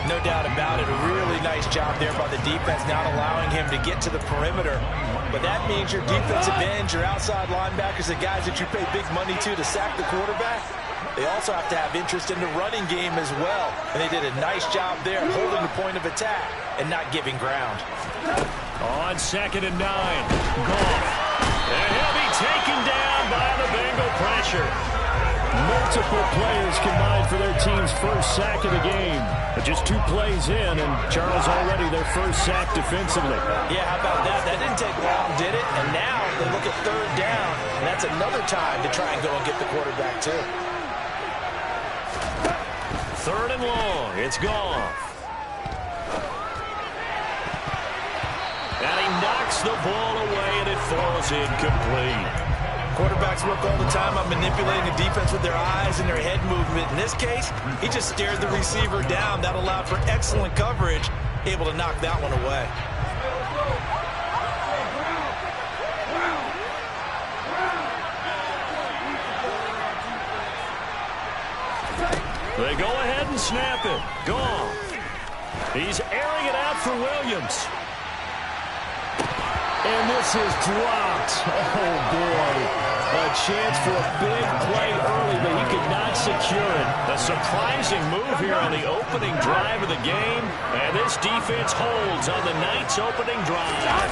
No doubt about it. A really nice job there by the defense, not allowing him to get to the perimeter. But that means your defensive ends, your outside linebackers, the guys that you pay big money to sack the quarterback, they also have to have interest in the running game as well. And they did a nice job there holding the point of attack and not giving ground. On 2nd and 9, Goff. And he'll be taken down by the Bengal pressure. Multiple players combined for their team's first sack of the game. But just 2 plays in, and Charles already their first sack defensively. Yeah, how about that? That didn't take long, did it? And now they look at 3rd down, and that's another time to try and go and get the quarterback too. 3rd and long. It's Goff. And he knocks the ball away, and it falls incomplete. Quarterbacks work all the time on manipulating the defense with their eyes and their head movement. In this case, he just stared the receiver down. That allowed for excellent coverage, able to knock that one away. They go ahead and snap it. Goff. He's airing it out for Williams. And this is dropped. Oh, boy. A chance for a big play early, but he could not secure it. A surprising move here on the opening drive of the game. And this defense holds on the Knights' opening drive.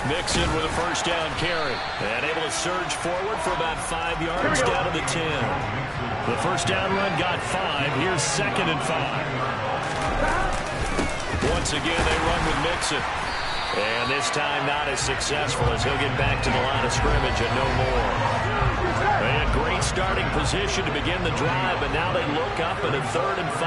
Mixon with a first down carry. And able to surge forward for about 5 yards down to the 10. The first down run got 5. Here's 2nd and 5. Once again, they run with Mixon. And this time not as successful as he'll get back to the line of scrimmage and no more. They had great starting position to begin the drive, but now they look up at a 3rd and 5.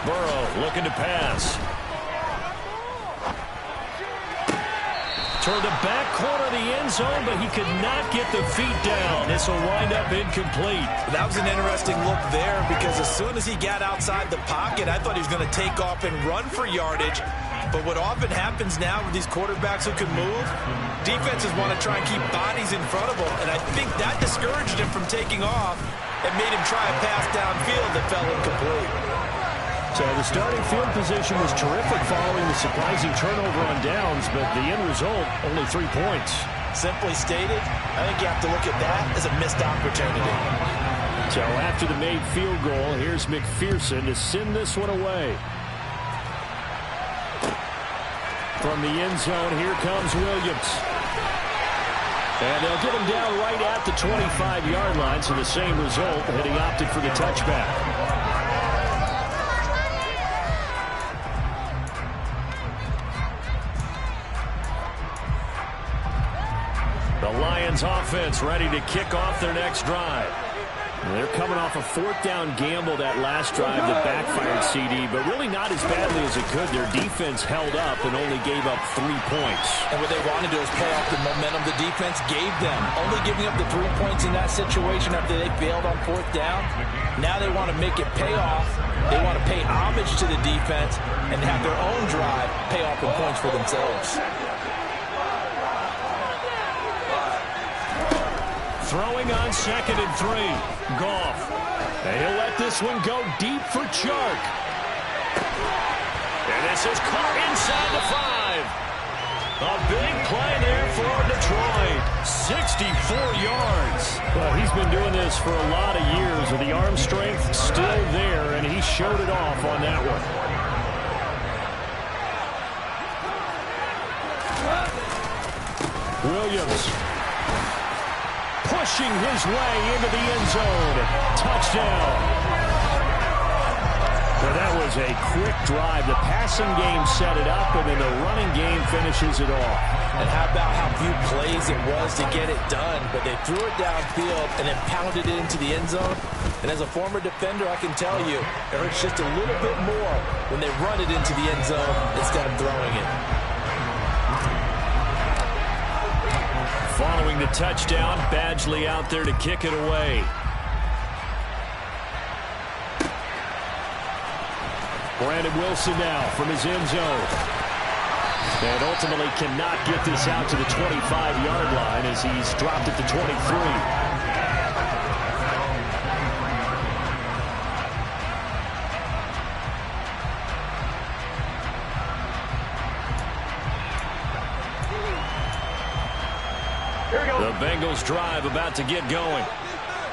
Burrow looking to pass. Toward the back corner of the end zone, but he could not get the feet down. This will wind up incomplete. That was an interesting look there because as soon as he got outside the pocket, I thought he was going to take off and run for yardage. But what often happens now with these quarterbacks who can move, defenses want to try and keep bodies in front of them. And I think that discouraged him from taking off and made him try a pass downfield that fell incomplete. So the starting field position was terrific following the surprising turnover on downs, but the end result, only 3 points. Simply stated, I think you have to look at that as a missed opportunity. So after the made field goal, here's McPherson to send this one away. From the end zone, here comes Williams. And they'll get him down right at the 25-yard line, so the same result, and he opted for the touchback. The Lions offense ready to kick off their next drive. They're coming off a 4th down gamble that last drive that backfired CD, but really not as badly as it could. Their defense held up and only gave up 3 points. And what they wanted to do is play off the momentum the defense gave them. Only giving up the 3 points in that situation after they failed on 4th down. Now they want to make it pay off. They want to pay homage to the defense and have their own drive pay off in points for themselves. Throwing on 2nd and 3. Goff. And he'll let this one go deep for Chark. And this is caught inside the 5. A big play there for Detroit. 64 yards. Well, he's been doing this for a lot of years with the arm strength still there, and he showed it off on that one. Williams pushing his way into the end zone. Touchdown. Well, that was a quick drive. The passing game set it up, and then the running game finishes it off. And how about how few plays it was to get it done? But they threw it downfield and then pounded it into the end zone. And as a former defender, I can tell you, it hurts just a little bit more when they run it into the end zone instead of throwing it. Following the touchdown, Badgley out there to kick it away. Brandon Wilson now from his end zone. And ultimately cannot get this out to the 25-yard line as he's dropped at the 23. The Bengals drive about to get going.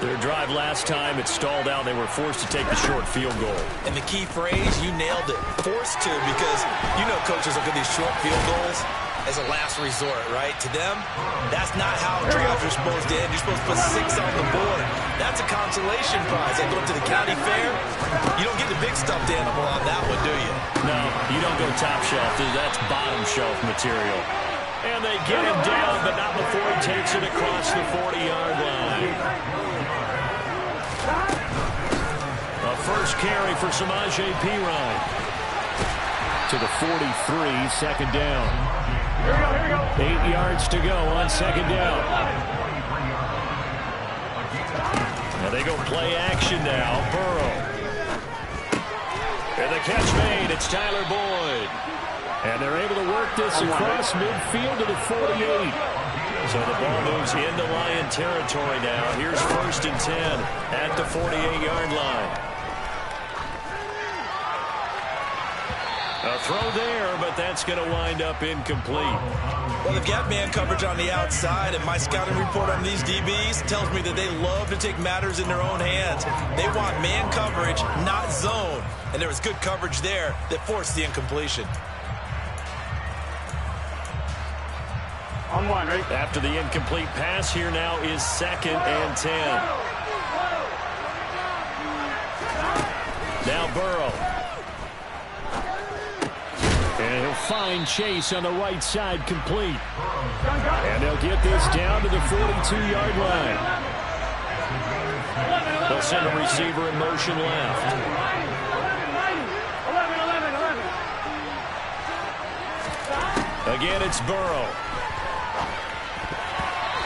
Their drive last time, it stalled out. They were forced to take the short field goal. And the key phrase, you nailed it. Forced to, because you know coaches look at these short field goals as a last resort, right? To them, that's not how drives are supposed to end. You're supposed to put 6 on the board. That's a consolation prize. Like going to the county fair, you don't get the big stuffed animal on that one, do you? No, you don't go top shelf. That's bottom shelf material. And they get him down, but not before he takes it across the 40-yard line. A first carry for Samaje Perine. To the 43, second down. 8 yards to go on second down. Now they go play action now. Burrow. And the catch made. It's Tyler Boyd. And they're able to work this across midfield to the 48. So the ball moves into Lion territory now. Here's 1st and 10 at the 48-yard line. A throw there, but that's going to wind up incomplete. Well, they've got man coverage on the outside, and my scouting report on these DBs tells me that they love to take matters in their own hands. They want man coverage, not zone. And there was good coverage there that forced the incompletion. On one, right? After the incomplete pass, here now is 2nd and 10. Now Burrow. And he'll find Chase on the right side complete. And they'll get this down to the 42-yard line. They'll send a receiver in motion left. Again, it's Burrow.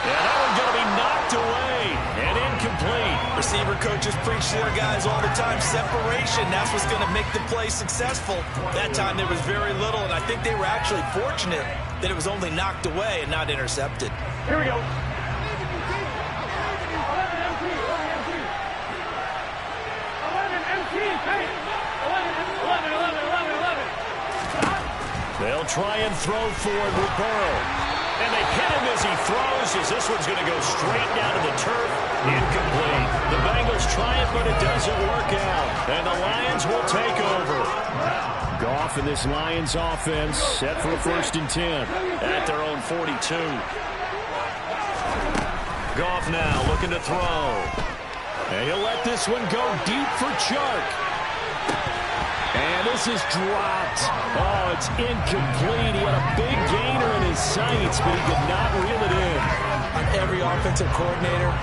And that one's going to be knocked away and incomplete. Receiver coaches preach to their guys all the time. Separation, that's what's going to make the play successful. That time there was very little, and I think they were actually fortunate that it was only knocked away and not intercepted. Here we go. They'll try and throw forward with Burrow. And they hit him as he throws, as this one's going to go straight down to the turf. Incomplete. The Bengals try it, but it doesn't work out. And the Lions will take over. Goff and this Lions offense set for a 1st and 10 at their own 42. Goff now looking to throw. And he'll let this one go deep for Chark. And this is dropped. Oh, it's incomplete. He had a big gainer in his sights, but he could not reel it in. On every offensive coordinator,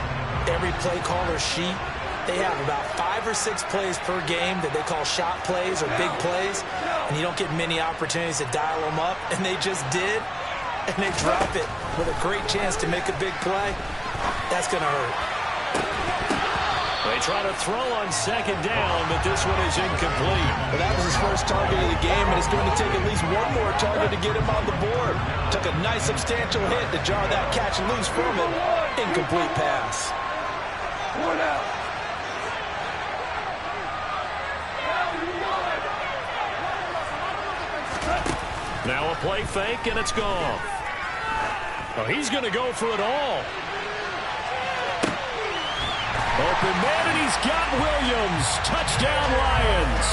every play caller sheet, they have about 5 or 6 plays per game that they call shot plays or big plays, and you don't get many opportunities to dial them up, and they just did, and they drop it with a great chance to make a big play. That's going to hurt. They try to throw on 2nd down, but this one is incomplete. Well, that was his first target of the game, and it's going to take at least one more target to get him on the board. Took a nice substantial hit to jar that catch loose from him. Incomplete pass. One out. Now a play fake, and it's gone. Oh, he's going to go for it all. Open man, and he's got Williams. Touchdown, Lions.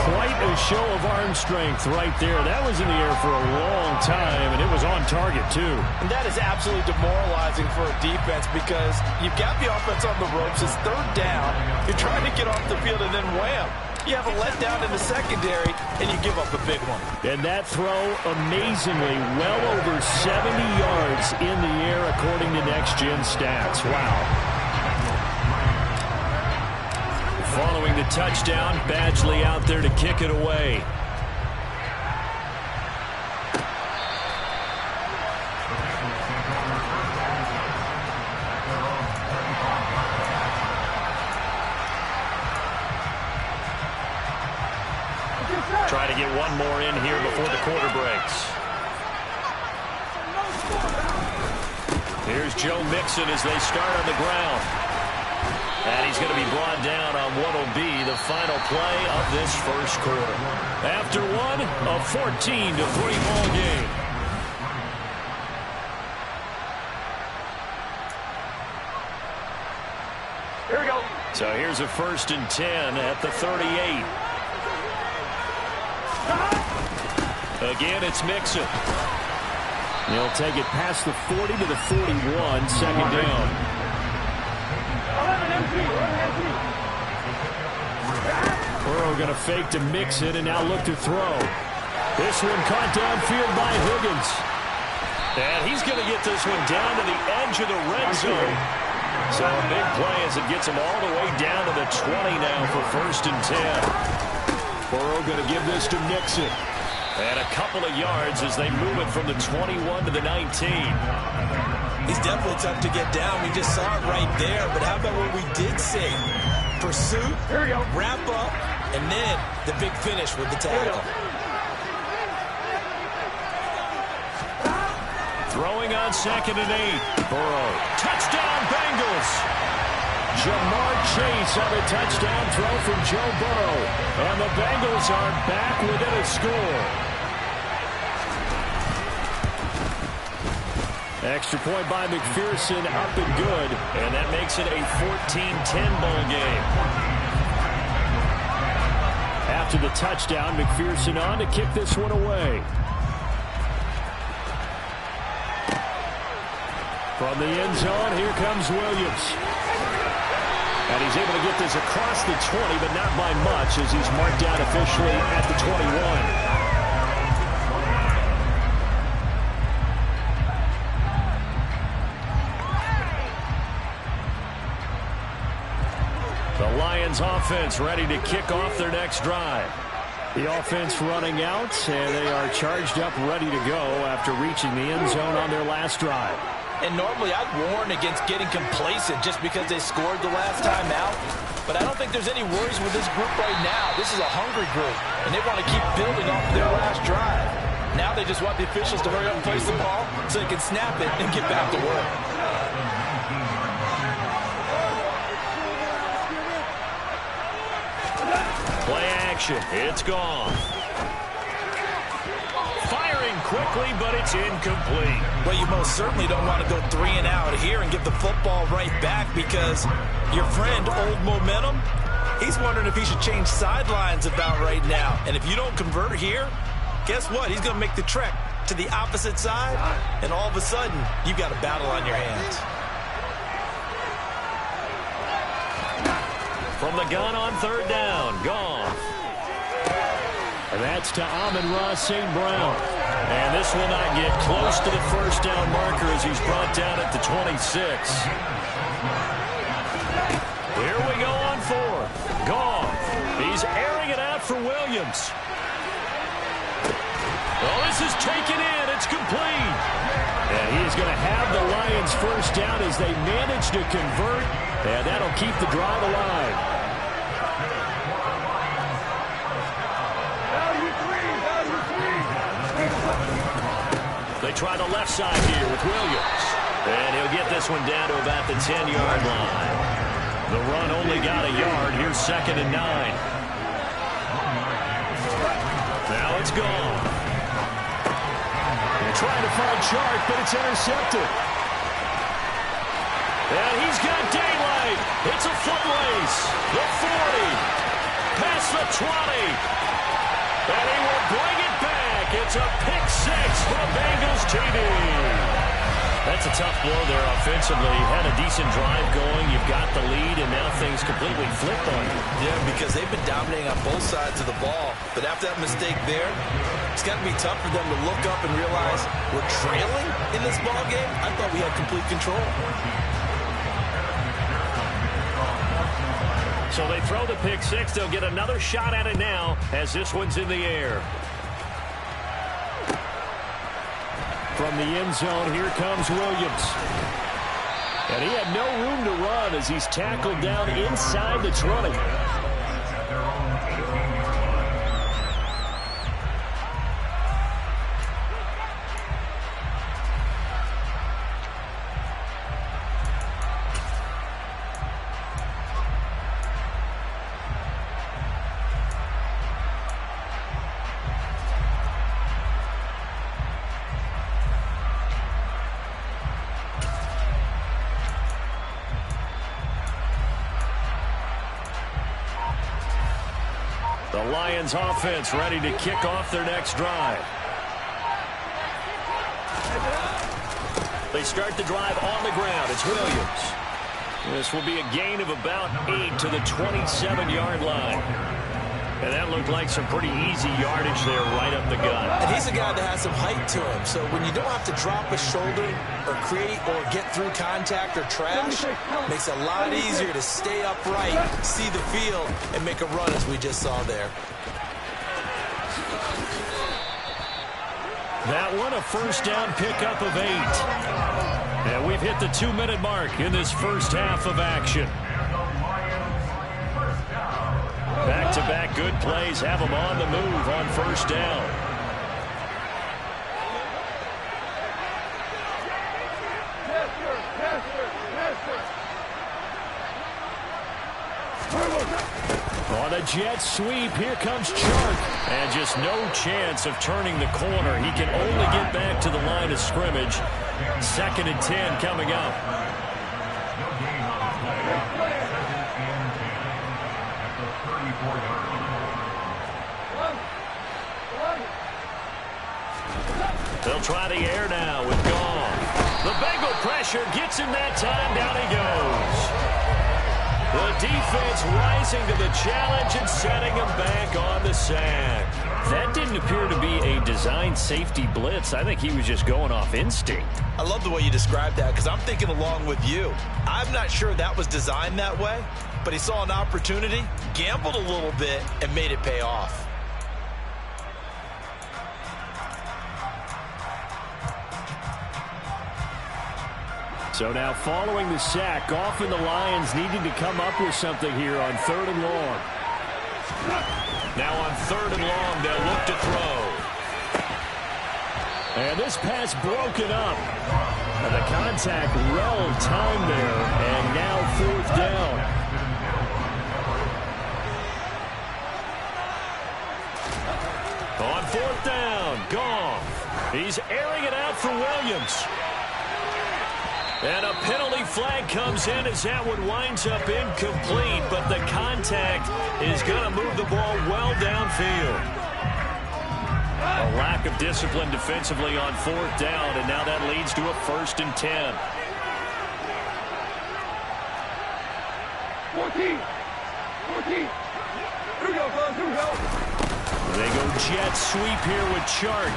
Quite a show of arm strength right there. That was in the air for a long time, and it was on target, too. And that is absolutely demoralizing for a defense because you've got the offense on the ropes. It's third down. You're trying to get off the field, and then wham. You have a letdown in the secondary, and you give up a big one. And that throw, amazingly, well over 70 yards in the air, according to Next Gen Stats. Wow. Following the touchdown, Badgley out there to kick it away. Try to get one more in here before the quarter breaks. Here's Joe Mixon as they start on the ground. And he's going to be brought down on what will be the final play of this first quarter. After one, a 14-3 ball game. Here we go. So here's a 1st and 10 at the 38. Again, it's Mixon. He'll take it past the 40 to the 41, second down. Burrow going to fake to Mixon and now look to throw. This one caught downfield by Higgins. And he's going to get this one down to the edge of the red zone. So a big play as it gets him all the way down to the 20 now for 1st and 10. Burrow going to give this to Mixon. And a couple of yards as they move it from the 21 to the 19. He's definitely tough to get down. We just saw it right there. But how about what we did see? Pursuit, wrap up, and then the big finish with the tackle. Throwing on 2nd and 8. Burrow. Touchdown, Bengals. Jamar Chase on a touchdown throw from Joe Burrow. And the Bengals are back within a score. Extra point by McPherson, up and good. And that makes it a 14-10 ball game. After the touchdown, McPherson on to kick this one away. From the end zone, here comes Williams. And he's able to get this across the 20, but not by much as he's marked out officially at the 21. The Lions offense ready to kick off their next drive. The offense running out, and they are charged up, ready to go after reaching the end zone on their last drive. And normally I'd warn against getting complacent just because they scored the last time out. But I don't think there's any worries with this group right now. This is a hungry group, and they want to keep building off their last drive. Now they just want the officials to hurry up and place the ball so they can snap it and get back to work. Play action. It's gone. Firing quickly, but it's incomplete. Well, you most certainly don't want to go 3 and out here and give the football right back because your friend, Old Momentum, he's wondering if he should change sidelines about right now. And if you don't convert here, guess what? He's going to make the trek to the opposite side, and all of a sudden, you've got a battle on your hands. From the gun on 3rd down, gone. And that's to Amon-Ra St. Brown. And this will not get close to the 1st down marker as he's brought down at the 26. Here we go on 4th. Gone. He's airing it out for Williams. Oh, this is taken in. It's complete. And he's going to have the Lions 1st down as they manage to convert. And that'll keep the drive alive. They try the left side here with Williams. And he'll get this one down to about the 10-yard line. The run only got a yard. Here's 2nd and 9. Now it's It's gone. They're trying to find Chark, but it's intercepted. And he's got daylight. It's a foot race. The 40. Past the 20. And he will bring it back. It's a pick six for Bengals TV. That's a tough blow there offensively. Had a decent drive going. You've got the lead, and now things completely flip on you. Yeah, because they've been dominating on both sides of the ball. But after that mistake there, it's got to be tough for them to look up and realize we're trailing in this ball game. I thought we had complete control. So they throw the pick six. They'll get another shot at it now as this one's in the air. From the end zone, here comes Williams. And he had no room to run as he's tackled down inside the 20. The Lions offense ready to kick off their next drive. They start the drive on the ground. It's Williams. This will be a gain of about 8 to the 27-yard line. And that looked like some pretty easy yardage there right up the gut. And he's a guy that has some height to him. So when you don't have to drop a shoulder or create or get through contact or trash, makes it a lot easier to stay upright, see the field, and make a run as we just saw there. That one a first down pickup of 8. And we've hit the 2-minute mark in this first half of action. Back-to-back good plays have them on the move on first down. On a jet sweep, here comes Chark. And just no chance of turning the corner. He can only get back to the line of scrimmage. 2nd and 10 coming up. They'll try the air now with Goff. The Bengal pressure gets him that time. Down he goes. The defense rising to the challenge and setting him back on the sack. That didn't appear to be a designed safety blitz. I think he was just going off instinct. I love the way you described that because I'm thinking along with you. I'm not sure that was designed that way, but he saw an opportunity, gambled a little bit, and made it pay off. So now following the sack, Goff and the Lions needing to come up with something here on 3rd and long. Now on 3rd and long, they'll look to throw. And this pass broken up. And the contact well timed there. And now 4th down. On 4th down, Goff. He's airing it out for Williams. And a penalty flag comes in as that one winds up incomplete, but the contact is going to move the ball well downfield. A lack of discipline defensively on 4th down, and now that leads to a 1st and 10. 14. Here we go. They go jet sweep here with Chark.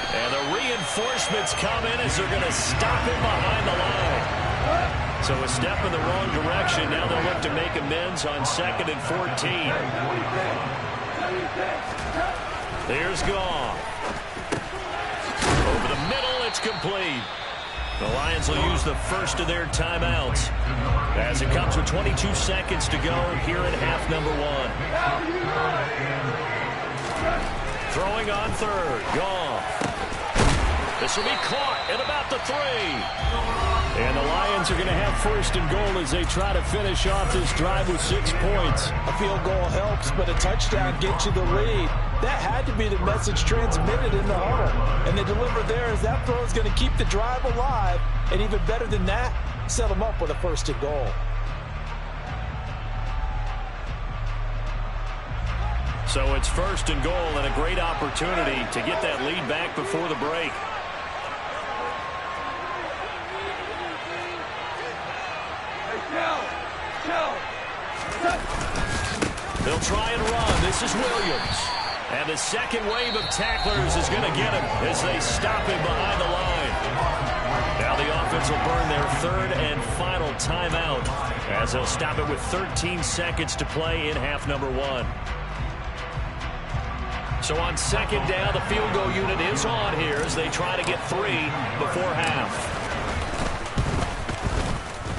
And the reinforcements come in as they're going to stop him behind the line. So a step in the wrong direction. Now they'll look to make amends on 2nd and 14. There's Goff. Over the middle, it's complete. The Lions will use the first of their timeouts as it comes with 22 seconds to go here in half number 1. Throwing on 3rd, Goff. This will be caught at about the 3. And the Lions are going to have first and goal as they try to finish off this drive with 6 points. A field goal helps, but a touchdown gets you the lead. That had to be the message transmitted in the huddle. And they deliver there as that throw is going to keep the drive alive. And even better than that, set them up with a first and goal. So it's first and goal and a great opportunity to get that lead back before the break. They'll try and run. This is Williams. And the second wave of tacklers is going to get him as they stop him behind the line. Now the offense will burn their third and final timeout as they'll stop it with 13 seconds to play in half number 1. So on second down, the field goal unit is on here as they try to get 3 before half.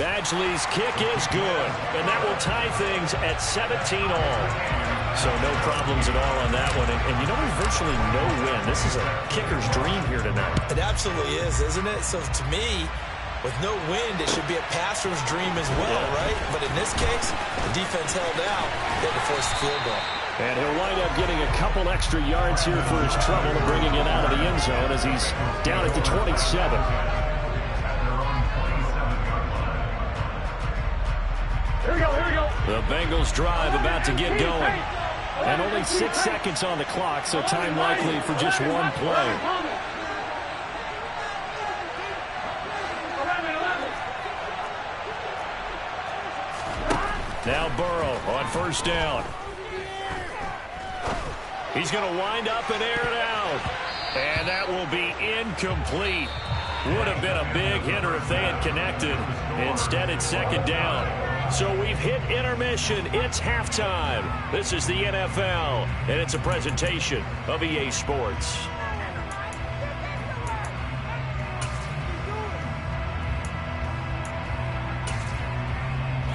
Badgley's kick is good, and that will tie things at 17 all. So no problems at all on that one. And you know, virtually no win. This is a kicker's dream here tonight. It absolutely is, isn't it? So to me, with no wind, it should be a passer's dream as well, right? But in this case, the defense held out. They had to force the field goal. And he'll wind up getting a couple extra yards here for his trouble and bringing it out of the end zone as he's down at the 27. Here we go. The Bengals drive about to get going. And only 6 seconds on the clock, so time likely for just one play. Now Burrow on first down. He's going to wind up and air it out. And that will be incomplete. Would have been a big hitter if they had connected. Instead, it's second down. So we've hit intermission. It's halftime. This is the NFL, and it's a presentation of EA Sports.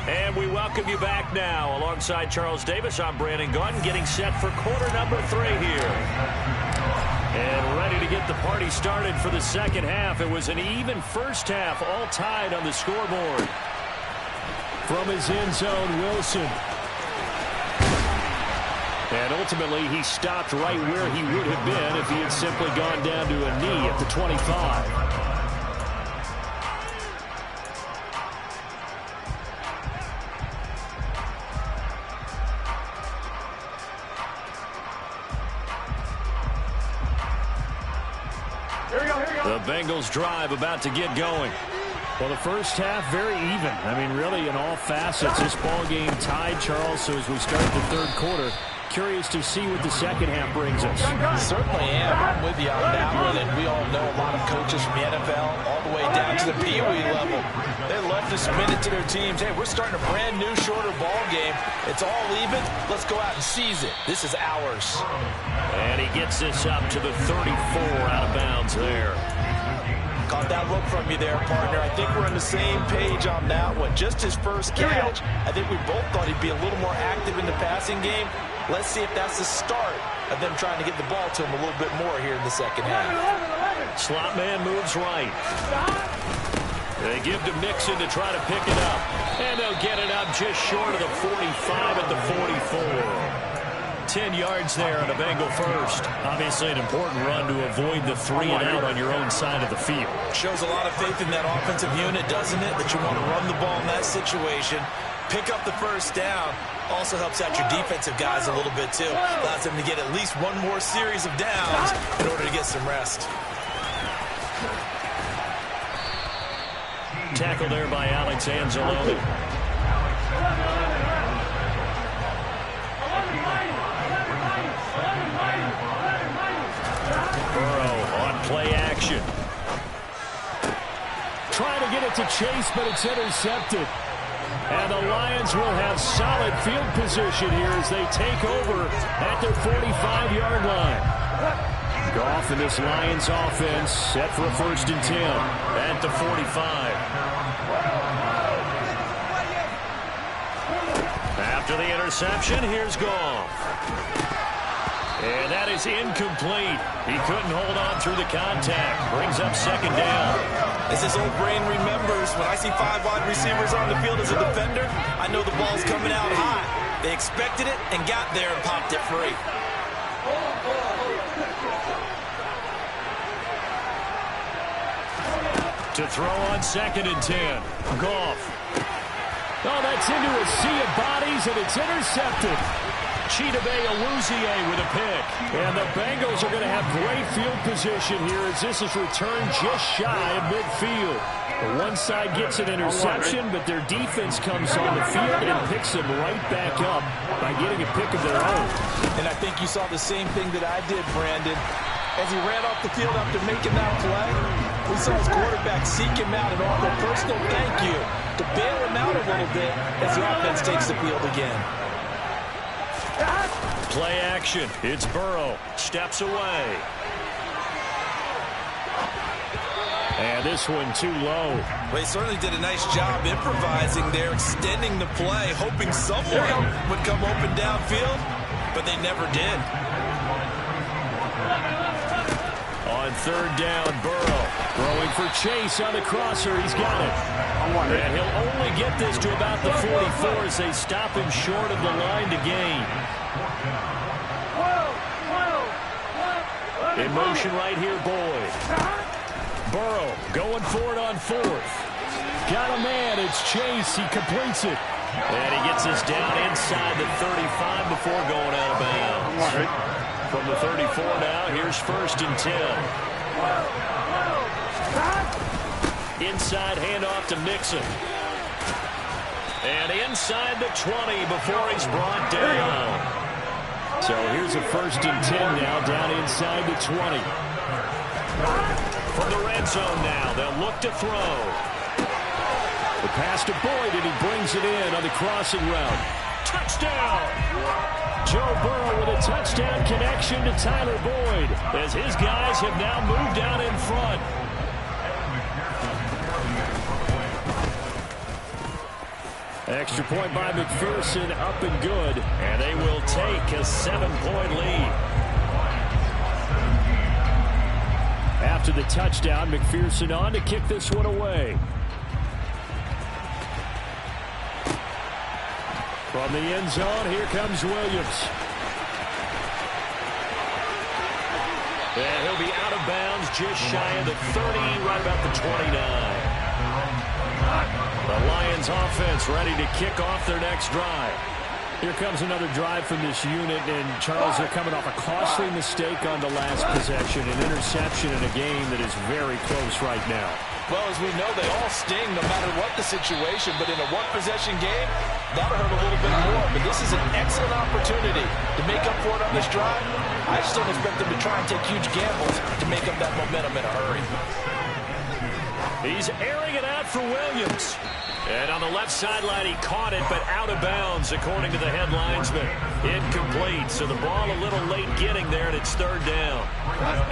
And we welcome you back now. Alongside Charles Davis, I'm Brandon Gunn, getting set for quarter number 3 here. And ready to get the party started for the second half. It was an even first half, all tied on the scoreboard. From his end zone, Wilson. And ultimately, he stopped right where he would have been if he had simply gone down to a knee at the 25. The Bengals drive about to get going. Well, the first half, very even. I mean, really, in all facets, this ball game tied, Charles. So as we start the third quarter, curious to see what the second half brings us. Certainly am. I'm with you on that one. And we all know a lot of coaches from the NFL all the way down to the Pee Wee level. They love to submit it to their teams. Hey, we're starting a brand new, shorter ball game. It's all even. Let's go out and seize it. This is ours. And he gets this up to the 34 out of bounds there. Caught that look from you there, partner. I think we're on the same page on that one. Just his first catch. I think we both thought he'd be a little more active in the passing game. Let's see if that's the start of them trying to get the ball to him a little bit more here in the second half. Slot man moves right. They give to Mixon to try to pick it up. And they'll get it up just short of the 45 at the 44. 10 yards there on a Bengal first. Obviously an important run to avoid the 3 and out on your own side of the field. Shows a lot of faith in that offensive unit, doesn't it? That you want to run the ball in that situation. Pick up the first down. Also helps out your defensive guys a little bit too. Allows them to get at least one more series of downs in order to get some rest. Tackle there by Alex Anzalone. Burrow on play action. Trying to get it to Chase, but it's intercepted. And the Lions will have solid field position here as they take over at their 45-yard line. Goff and this Lions offense set for a 1st and 10 at the 45. After the interception, here's Goff. And that is incomplete. He couldn't hold on through the contact. Brings up second down. As his old brain remembers, when I see 5 wide receivers on the field as a defender, I know the ball's coming out high. They expected it and got there and popped it free. To throw on 2nd and 10. Goff. Oh, that's into a sea of bodies, and it's intercepted. Chidobe with a pick. And the Bengals are going to have great field position here as this is returned just shy of midfield. The one side gets an interception, but their defense comes on the field and picks them right back up by getting a pick of their own. And I think you saw the same thing that I did, Brandon. As he ran off the field after making that play, we saw his quarterback seek him out and offer a personal thank you to bail him out a little bit as the offense takes the field again. Play action. It's Burrow. Steps away. And this one too low. Well, he certainly did a nice job improvising there, extending the play, hoping someone would come open downfield, but they never did. On 3rd down, Burrow throwing for Chase on the crosser. He's got it. And he'll only get this to about the 44 as they stop him short of the line to gain. In motion right here, Boyd. Burrow going for it on 4th. Got a man. It's Chase. He completes it. And he gets this down inside the 35 before going out of bounds. From the 34 now, here's 1st and 10. Inside handoff to Mixon. And inside the 20 before he's brought down. So here's a 1st and 10 now, down inside the 20. From the red zone now, they'll look to throw. The pass to Boyd, and he brings it in on the crossing route. Touchdown! Joe Burrow with a touchdown connection to Tyler Boyd as his guys have now moved out in front. Extra point by McPherson, up and good, and they will take a 7-point lead. After the touchdown, McPherson on to kick this one away. From the end zone, here comes Williams. And he'll be out of bounds just shy of the 30, right about the 29. The Lions offense ready to kick off their next drive. Here comes another drive from this unit, and Charles, they're coming off a costly mistake on the last possession, an interception in a game that is very close right now. Well, as we know, they all sting no matter what the situation, but in a one-possession game, that'll hurt a little bit more. But this is an excellent opportunity to make up for it on this drive. I just don't expect them to try and take huge gambles to make up that momentum in a hurry. He's airing it out for Williams. And on the left sideline, he caught it, but out of bounds, according to the head linesman. Incomplete, so the ball a little late getting there, and it's 3rd down.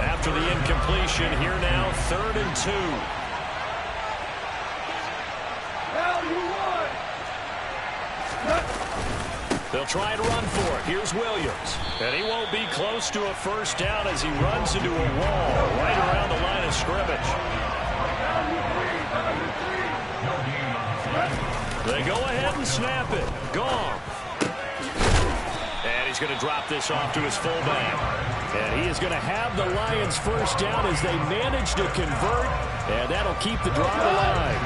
After the incompletion, here now, 3rd and 2. They'll try and run for it. Here's Williams. And he won't be close to a 1st down as he runs into a wall right around the line of scrimmage. They go ahead and snap it. Gone. And he's going to drop this off to his fullback. And he is going to have the Lions 1st down as they manage to convert. And that'll keep the drive alive.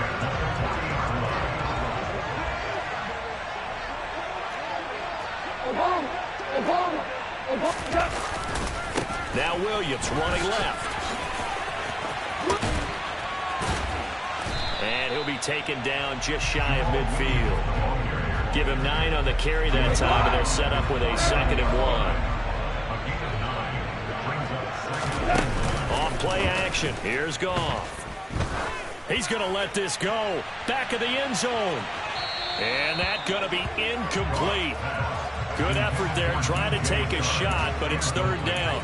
Now Williams running left. And he'll be taken down just shy of midfield. Give him 9 on the carry that time, and they're set up with a 2nd and 1. On play action, here's Goff. He's going to let this go. Back of the end zone. And that's going to be incomplete. Good effort there, trying to take a shot, but it's 3rd down.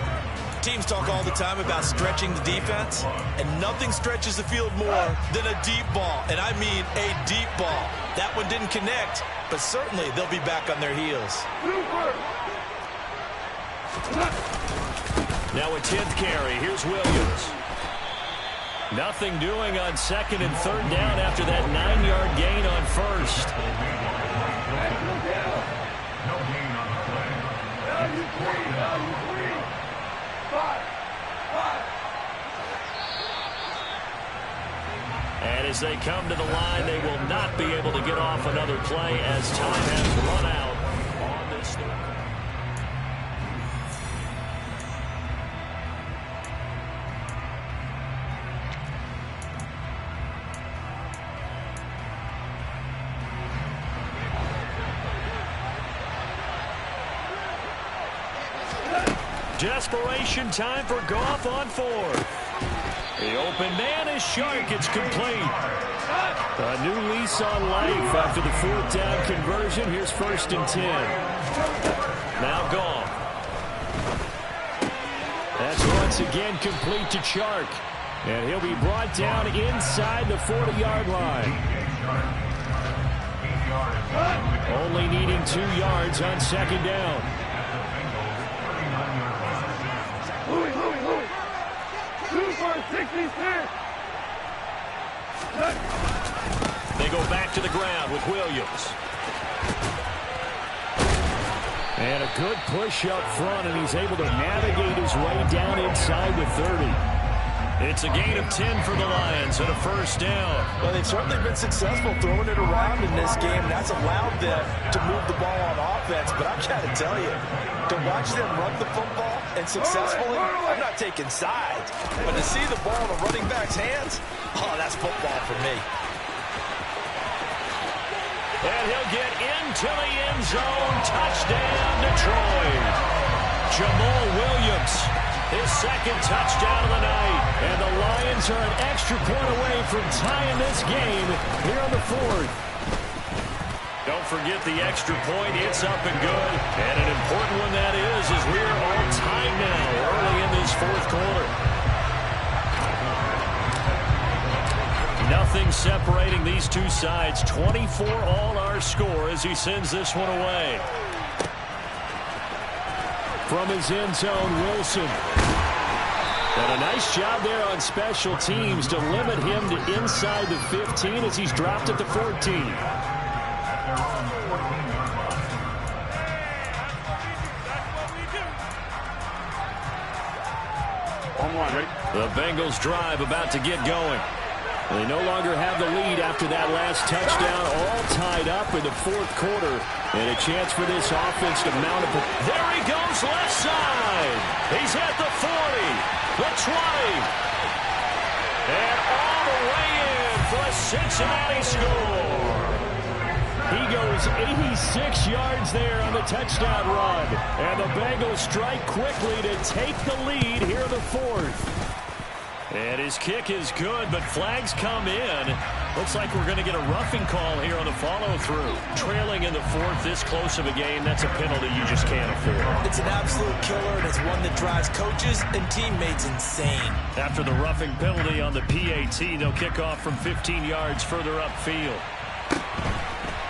Teams talk all the time about stretching the defense, and nothing stretches the field more than a deep ball, and I mean a deep ball. That one didn't connect, but certainly they'll be back on their heels. Now a 10th carry. Here's Williams. Nothing doing on 2nd and 3rd down after that 9-yard gain on 1st. No gain on the play. And as they come to the line, they will not be able to get off another play as time has run out on this third. Desperation time for Goff on 4th. The open man is Shark. It's complete. A new lease on life after the 4th down conversion. Here's 1st and 10. Now Goff. That's once again complete to Shark. And he'll be brought down inside the 40-yard line. Only needing 2 yards on 2nd down. They go back to the ground with Williams. And a good push up front, and he's able to navigate his way down inside the 30. It's a gain of 10 for the Lions and a 1st down. Well, they've certainly been successful throwing it around in this game. That's allowed them to move the ball on offense. But I've got to tell you, to watch them run the football and successfully, I'm not taking sides. But to see the ball in a running back's hands, oh, that's football for me. And he'll get into the end zone. Touchdown, Detroit. Jamal Williams, his 2nd touchdown of the night. And the Lions are an extra point away from tying this game here on the 4th. Don't forget the extra point. It's up and good. And an important one that is, as we're all tied now early in this 4th quarter. Nothing separating these two sides. 24 all our score as he sends this one away. From his end zone, Wilson. And a nice job there on special teams to limit him to inside the 15 as he's dropped at the 14. The Bengals drive about to get going. They no longer have the lead after that last touchdown, all tied up in the 4th quarter. And a chance for this offense to mount up. There he goes, left side. He's at the 40, the 20. And all the way in for a Cincinnati score. He goes 86 yards there on the touchdown run. And the Bengals strike quickly to take the lead here in the 4th. And his kick is good, but flags come in. Looks like we're going to get a roughing call here on the follow-through. Trailing in the 4th, this close of a game, that's a penalty you just can't afford. It's an absolute killer, and it's one that drives coaches and teammates insane. After the roughing penalty on the PAT, they'll kick off from 15 yards further upfield.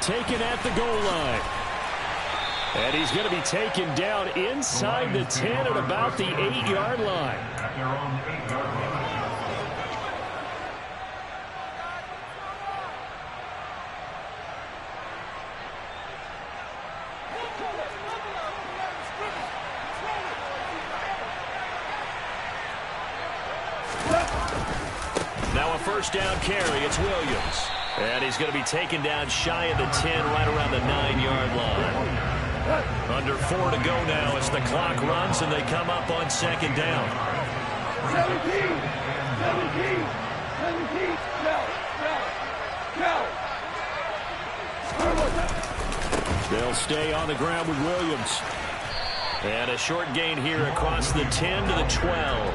Taken at the goal line. And he's going to be taken down inside the 10 at about the 8-yard line. At their own 8-yard line. Now a 1st down carry. It's Williams. And he's going to be taken down shy of the 10, right around the 9-yard line. Under 4 to go now as the clock runs and they come up on 2nd down. 17, They'll stay on the ground with Williams. And a short gain here across the 10 to the 12.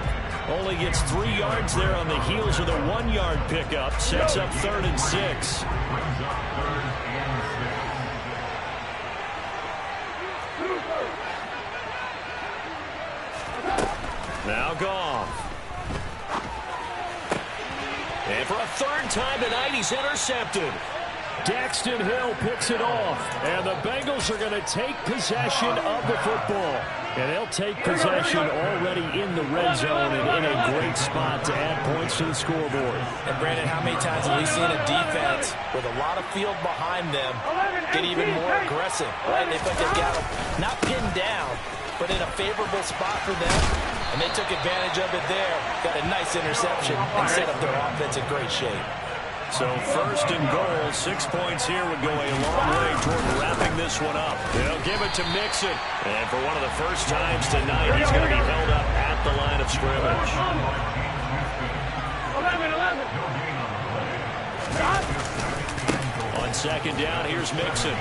Only gets 3 yards there on the heels of the 1-yard pickup. Sets up 3rd and 6. Now Goff. And for a 3rd time tonight, he's intercepted. Daxton Hill picks it off. And the Bengals are going to take possession of the football. And they'll take possession already in the red zone and in a great spot to add points to the scoreboard. And Brandon, how many times have we seen a defense with a lot of field behind them get even more aggressive, right? They felt they got them not pinned down, but in a favorable spot for them, and they took advantage of it there. Got a nice interception and set up their offense in great shape. So first and goal, 6 points here would go a long way toward wrapping this one up. They'll give it to Mixon. And for one of the first times tonight, he's going to be held up at the line of scrimmage. 11. On second down, here's Mixon.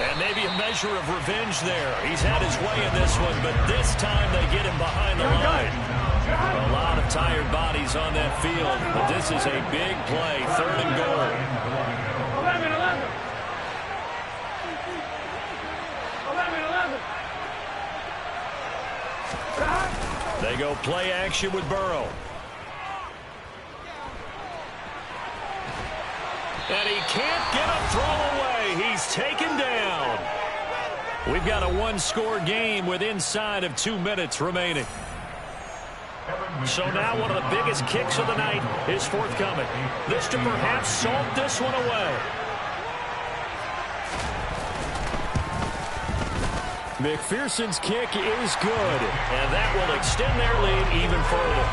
And maybe a measure of revenge there. He's had his way in this one, but this time they get him behind the line. A lot of tired bodies on that field, but this is a big play, 3rd and goal. 11. They go play action with Burrow. And he can't get a throw away. He's taken down. We've got a one-score game with inside of 2 minutes remaining. So now one of the biggest kicks of the night is forthcoming. This to perhaps salt this one away. McPherson's kick is good, and that will extend their lead even further.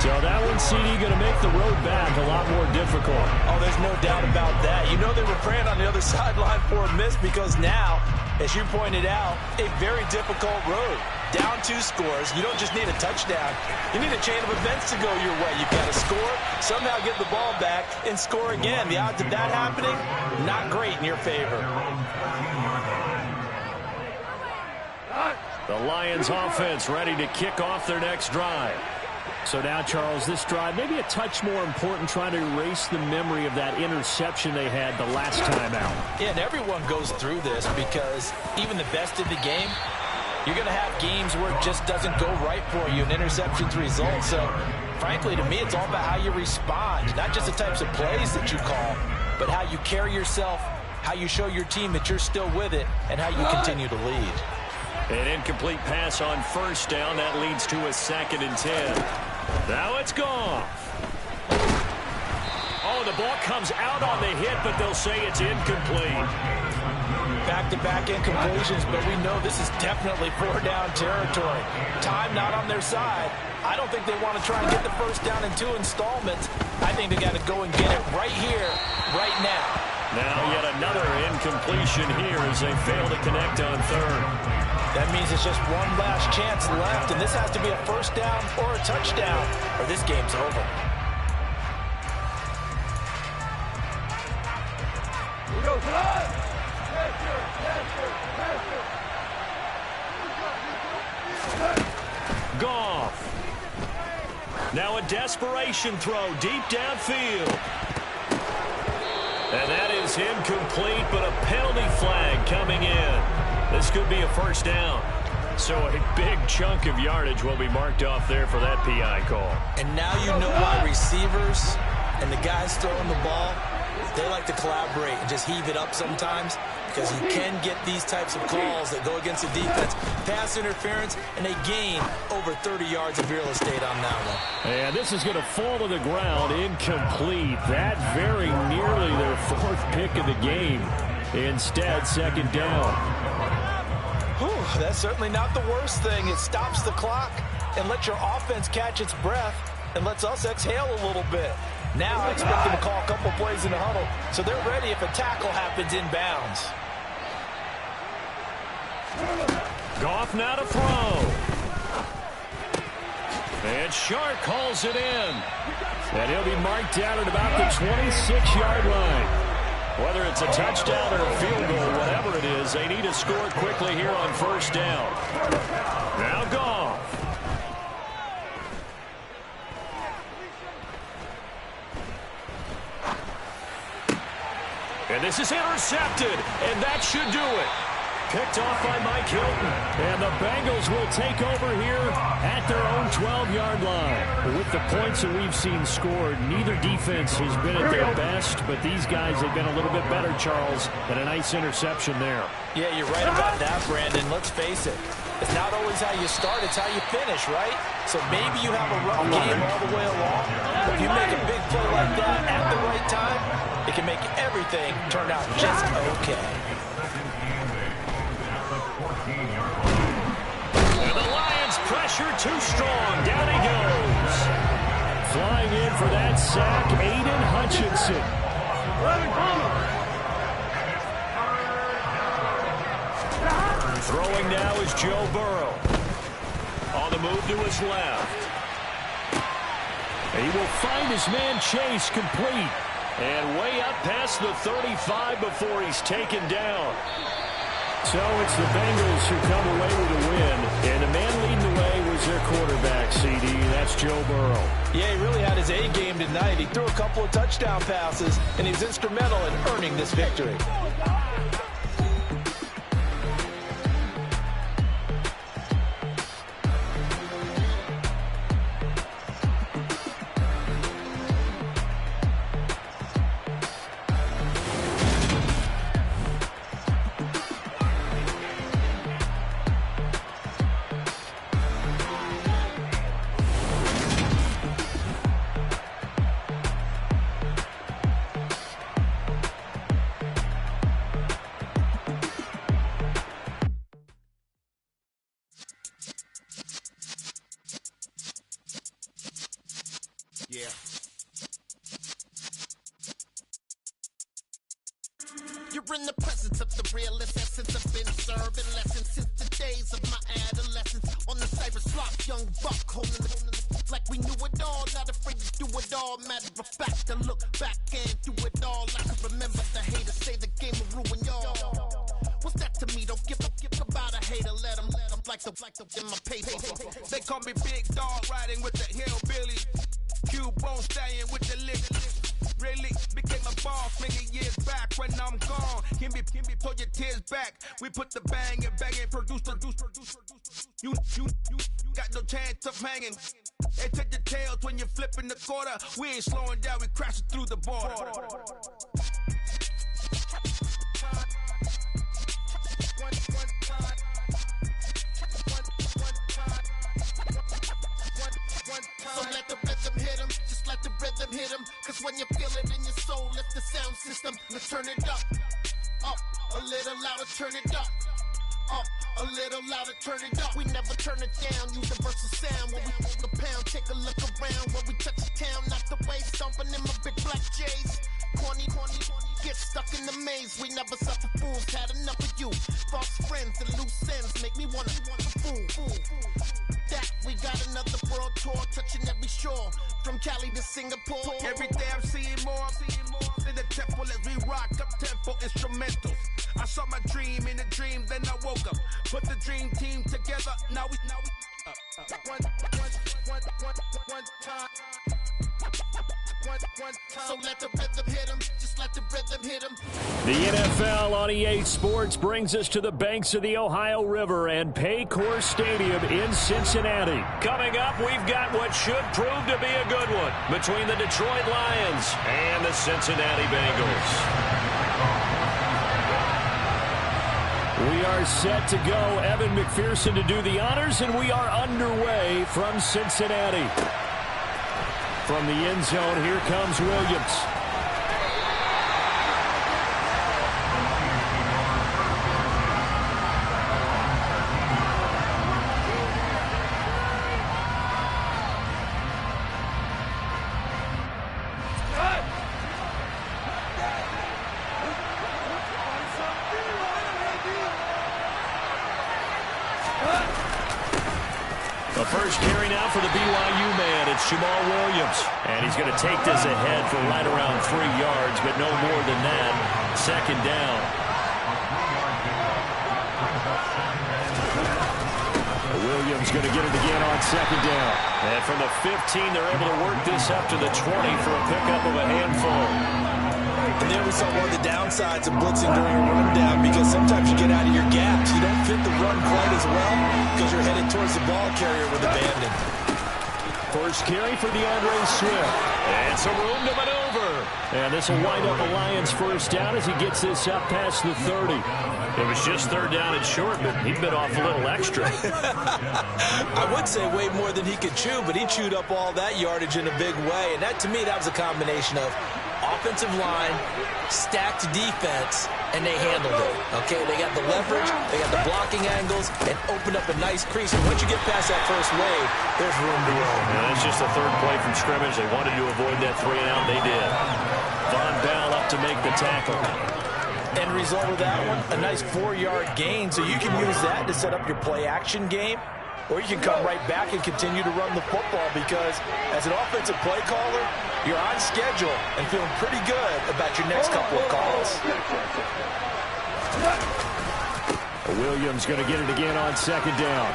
So that one, CD, going to make the road back a lot more difficult. Oh, there's no doubt about that. You know they were praying on the other sideline for a miss because now, as you pointed out, a very difficult road. Down 2 scores. You don't just need a touchdown. You need a chain of events to go your way. You've got to score, somehow get the ball back, and score again. The odds of that happening, not great in your favor. The Lions offense ready to kick off their next drive. So now, Charles, this drive maybe a touch more important, trying to erase the memory of that interception they had the last time out. Yeah, and everyone goes through this because even the best in the game, you're going to have games where it just doesn't go right for you, and interceptions result. So, frankly, to me, it's all about how you respond, not just the types of plays that you call, but how you carry yourself, how you show your team that you're still with it, and how you continue to lead. An incomplete pass on first down. That leads to a 2nd and 10. Now it's gone. Oh, the ball comes out on the hit, but they'll say it's incomplete. Back-to-back incompletions, but we know this is definitely 4-down territory. Time not on their side. I don't think they want to try and get the first down in 2 installments. I think they got to go and get it right here, right now. Now yet another incompletion here as they fail to connect on 3rd. That means it's just one last chance left, and this has to be a first down or a touchdown, or this game's over. Here goes Goff. Now a desperation throw deep downfield. And that is incomplete, but a penalty flag coming in. This could be a first down. So a big chunk of yardage will be marked off there for that PI call. And now you know why receivers and the guys throwing the ball, they like to collaborate and just heave it up sometimes, because you can get these types of calls that go against the defense. Pass interference, and they gain over 30 yards of real estate on that one. And this is going to fall to the ground, incomplete. That very nearly their 4th pick of the game. Instead, 2nd down. Whew, that's certainly not the worst thing. It stops the clock and lets your offense catch its breath and lets us exhale a little bit. Now I expect them to call a couple plays in the huddle, so they're ready if a tackle happens inbounds. Goff now to throw. And Shark calls it in. And he'll be marked down at about the 26-yard line. Whether it's a touchdown or a field goal, whatever it is, they need to score quickly here on first down. Now Goff. And this is intercepted, and that should do it. picked off by Mike Hilton. And the Bengals will take over here at their own 12-yard line. With the points that we've seen scored, neither defense has been at their best, but these guys have been a little bit better, Charles, and a nice interception there. Yeah, you're right about that, Brandon. Let's face it. It's not always how you start, it's how you finish, right? So maybe you have a rough game all the way along, but if you make a big play like that at the right time, it can make everything turn out just okay. And the Lions pressure too strong. Down he goes. Flying in for that sack, Aiden Hutchinson. Throwing now is Joe Burrow. On the move to his left. He will find his man Chase complete. And way up past the 35 before he's taken down. So it's the Bengals who come away with a win. And the man leading the way was their quarterback, CD. That's Joe Burrow. Yeah, he really had his A game tonight. He threw a couple of touchdown passes, and he was instrumental in earning this victory. Yeah. You're in the presence of the realest essence. I've been serving lessons since the days of my adolescence. On the cyber slot, young buck holding the like we knew it all. Not afraid to do it all. Matter of fact, to look back and do it all. I can remember the haters say the game will ruin y'all. What's that to me? Don't give about a hater. Let them like the in my paper. They call me Big Dog, riding with the hillbilly. Q-Bone stallion with the lick. Really became a boss many years back when I'm gone. Can be pull your tears back. We put the bang and produce. You got no chance of hanging. They take your tails when you're flipping the quarter. We ain't slowing down, we crashing through the border. So let the rhythm hit him, just let the rhythm hit him. Cause when you feel it in your soul, lift the sound system, let's turn it up. Up, a little louder, turn it up. Up, a little louder, turn it up. We never turn it down, universal sound. When we pull the pound, take a look around. When we touch the town, not the way, stomping in my big black J's. Corny, get stuck in the maze. We never suffer fools, had enough of you. False friends and loose ends make me wanna fool. That we got another world tour, touching every shore, from Cali to Singapore. Every day I'm seeing more in the temple as we rock up tempo instrumentals. I saw my dream in a dream, then I woke up. Put the dream team together. Now we one time. So let the rhythm hit him, just let the rhythm hit him. The NFL on EA Sports brings us to the banks of the Ohio River and Paycor Stadium in Cincinnati. Coming up, we've got what should prove to be a good one between the Detroit Lions and the Cincinnati Bengals. We are set to go. Evan McPherson to do the honors, and we are underway from Cincinnati. From the end zone, here comes Williams. The first carry now for the BYU man. It's Jamal Williams. And he's going to take this ahead for right around 3 yards, but no more than that. Second down. Williams going to get it again on second down. And from the 15, they're able to work this up to the 20 for a pickup of a handful. And there we saw one of the downsides of blitzing during a rundown, because sometimes you get out of your gaps. You don't fit the run quite as well because you're headed towards the ball carrier with abandon. First carry for DeAndre Swift. And some room to maneuver. And this will wind up a Lions first down as he gets this up past the 30. It was just third down and short, but he bit off a little extra. I would say way more than he could chew, but he chewed up all that yardage in a big way. And that, to me, that was a combination of offensive line, stacked defense, and they handled it. Okay, they got the leverage, they got the blocking angles, and opened up a nice crease. And once you get past that first wave, there's room to roam. And that's just the third play from scrimmage. They wanted to avoid that 3-and-out. They did. Von Bell up to make the tackle. End result of that one, a nice 4-yard gain. So you can use that to set up your play-action game, or you can come right back and continue to run the football, because as an offensive play caller, you're on schedule and feeling pretty good about your next couple of calls. Williams going to get it again on second down.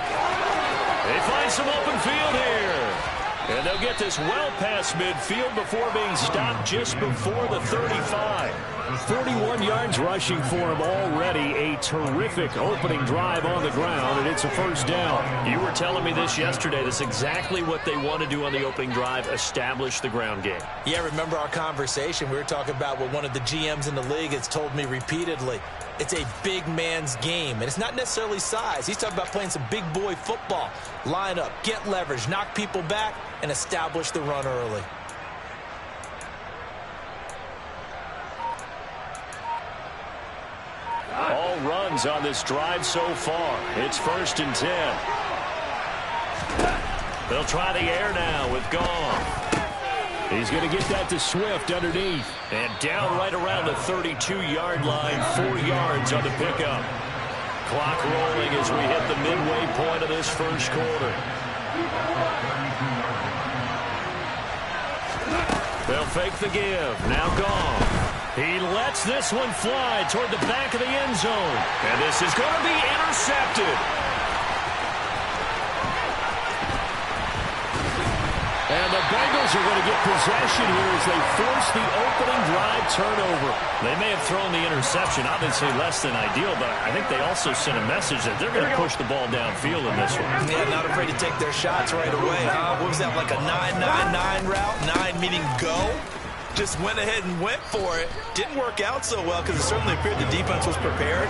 They find some open field here. And they'll get this well past midfield before being stopped just before the 35. 41 yards rushing for him already. A terrific opening drive on the ground, and it's a first down. You were telling me this yesterday. That's exactly what they want to do on the opening drive, establish the ground game. Yeah, remember our conversation? We were talking about what one of the GMs in the league has told me repeatedly. It's a big man's game, and it's not necessarily size. He's talking about playing some big boy football. Line up, get leverage, knock people back, and establish the run early. All runs on this drive so far. It's 1st and 10. They'll try the air now with Goff. He's going to get that to Swift underneath. And down right around the 32-yard line, 4 yards on the pickup. Clock rolling as we hit the midway point of this first quarter. They'll fake the give. Now Goff. He lets this one fly toward the back of the end zone. And this is going to be intercepted. And the Bengals are going to get possession here as they force the opening drive turnover. They may have thrown the interception, obviously less than ideal, but I think they also sent a message that they're going to push the ball downfield in this one. Yeah, not afraid to take their shots right away, huh? What was that, like a 9-9-9 route? 9 meaning go? Just went ahead and went for it. Didn't work out so well because it certainly appeared the defense was prepared.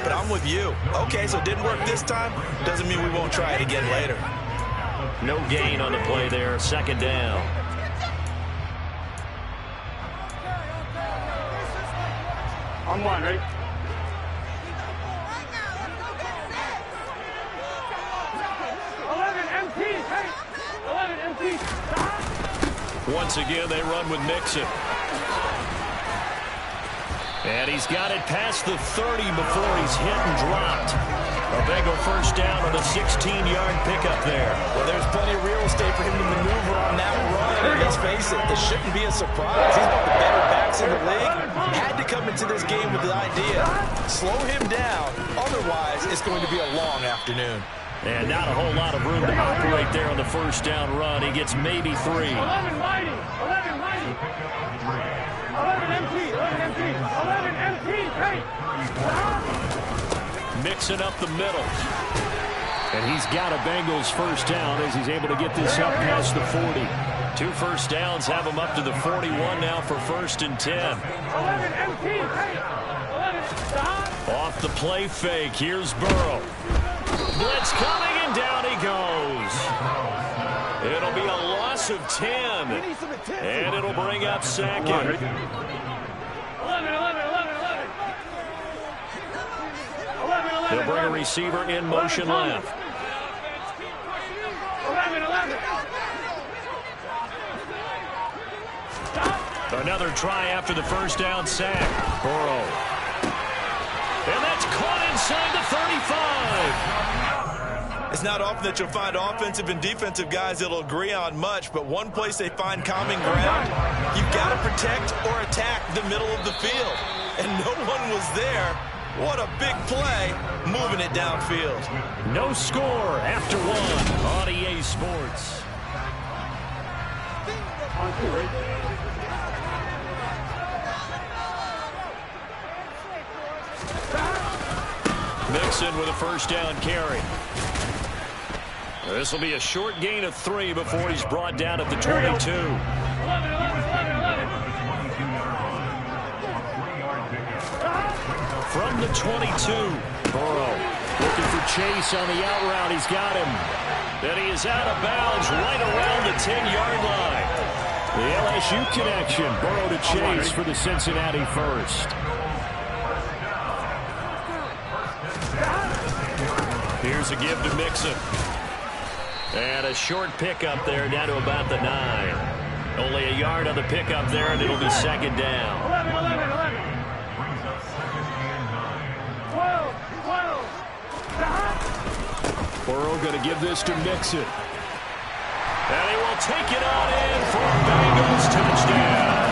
But I'm with you. Okay, so it didn't work this time. Doesn't mean we won't try it again later. No gain on the play there. 2nd down. On one, ready? Once again, they run with Mixon. And he's got it past the 30 before he's hit and dropped. A Bengal first down on a 16-yard pickup there. Well, there's plenty of real estate for him to maneuver on that run. And let's face it, it shouldn't be a surprise. He's one of the better backs in the league. Had to come into this game with the idea, slow him down. Otherwise, it's going to be a long afternoon. And not a whole lot of room to operate there on the first down run. He gets maybe 3. 11 mighty. 11 mighty. 11 empty. 11 empty. 11 empty. Hey. Mixing up the middle. And he's got a Bengals first down as he's able to get this up past the 40. 2 first downs have him up to the 41 now for 1st and 10. 11 empty. Hey. 11 stop. Off the play fake. Here's Burrow. Blitz coming, and down he goes. It'll be a loss of 10. And it'll bring up 2nd. 11, 11, 11, 11. They'll bring a receiver in motion left. 11, 11. Another try after the first down sack. Burrow. And that's caught inside the 35. It's not often that you'll find offensive and defensive guys that'll agree on much, but one place they find common ground, you've got to protect or attack the middle of the field. And no one was there. What a big play, moving it downfield. No score after 1 on EA Sports. McPherson with a first down carry. This will be a short gain of 3 before he's brought down at the 22. From the 22, Burrow looking for Chase on the out route. He's got him. And he is out of bounds right around the 10-yard line. The LSU connection. Burrow to Chase for the Cincinnati first. Here's a give to Mixon. And a short pickup there down to about the 9. Only a yard on the pickup there, and it'll be second down. 12. Burrow going to give this to Mixon. And he will take it on in for a Bengals touchdown.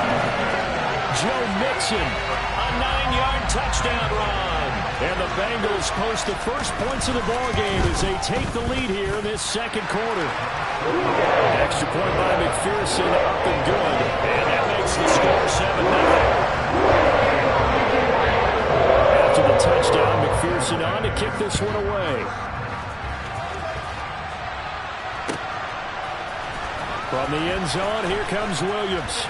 Joe Mixon, a 9-yard touchdown run. And the Bengals post the first points of the ballgame as they take the lead here in this second quarter. Extra point by McPherson, up and good. And that makes the score 7-0. After the touchdown, McPherson on to kick this one away. From the end zone, here comes Williams.